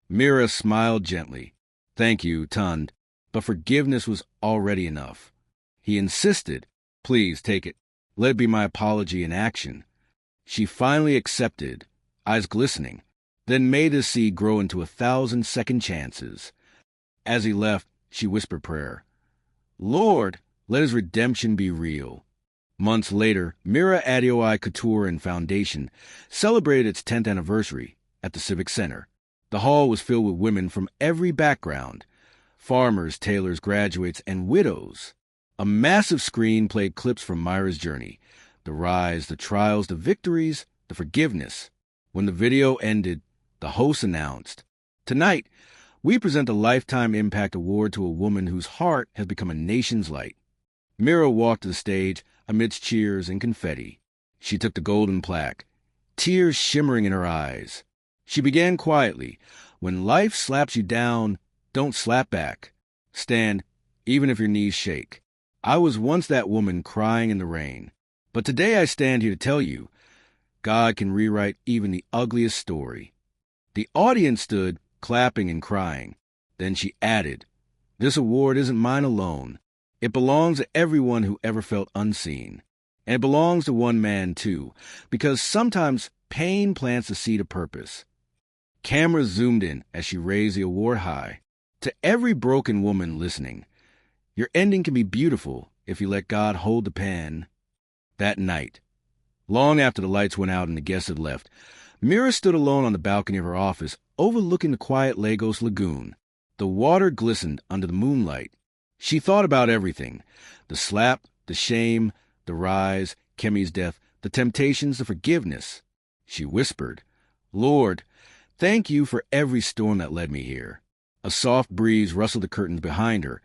Mira smiled gently. Thank you, Tun, but forgiveness was already enough. He insisted. Please take it. Let it be my apology in action. She finally accepted, eyes glistening, then made his seed grow into 1,000 second chances. As he left, she whispered prayer. Lord, let his redemption be real. Months later, Mira Adeoye Couture Foundation celebrated its 10th anniversary at the Civic Center. The hall was filled with women from every background, farmers, tailors, graduates, and widows. A massive screen played clips from Mira's journey, the rise, the trials, the victories, the forgiveness. When the video ended, the host announced, Tonight, we present the Lifetime Impact Award to a woman whose heart has become a nation's light. Mira walked to the stage amidst cheers and confetti. She took the golden plaque, tears shimmering in her eyes. She began quietly. When life slaps you down, don't slap back. Stand, even if your knees shake. I was once that woman crying in the rain. But today I stand here to tell you, God can rewrite even the ugliest story. The audience stood, clapping and crying. Then she added, This award isn't mine alone. It belongs to everyone who ever felt unseen. And it belongs to one man, too, because sometimes pain plants the seed of purpose. Cameras zoomed in as she raised the award high. To every broken woman listening, your ending can be beautiful if you let God hold the pen. That night, long after the lights went out and the guests had left, Mira stood alone on the balcony of her office, overlooking the quiet Lagos lagoon. The water glistened under the moonlight. She thought about everything, the slap, the shame, the rise, Kemi's death, the temptations, the forgiveness. She whispered, Lord, thank you for every storm that led me here. A soft breeze rustled the curtains behind her,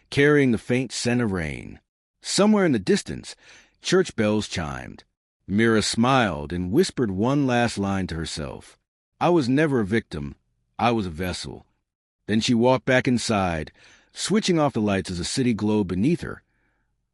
carrying the faint scent of rain. Somewhere in the distance, church bells chimed. Mira smiled and whispered one last line to herself. I was never a victim. I was a vessel. Then she walked back inside, switching off the lights as the city glowed beneath her,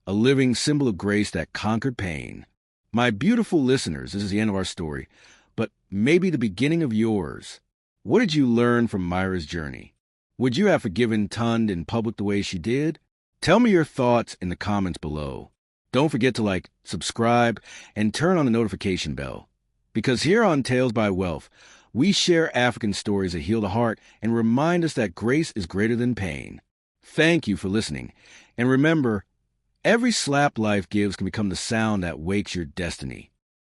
a living symbol of grace that conquered pain. My beautiful listeners, this is the end of our story, but maybe the beginning of yours. What did you learn from Mira's journey? Would you have forgiven Tund in public the way she did? Tell me your thoughts in the comments below. Don't forget to like, subscribe, and turn on the notification bell. Because here on Tales by Wealth, we share African stories that heal the heart and remind us that grace is greater than pain. Thank you for listening. And remember, every slap life gives can become the sound that wakes your destiny.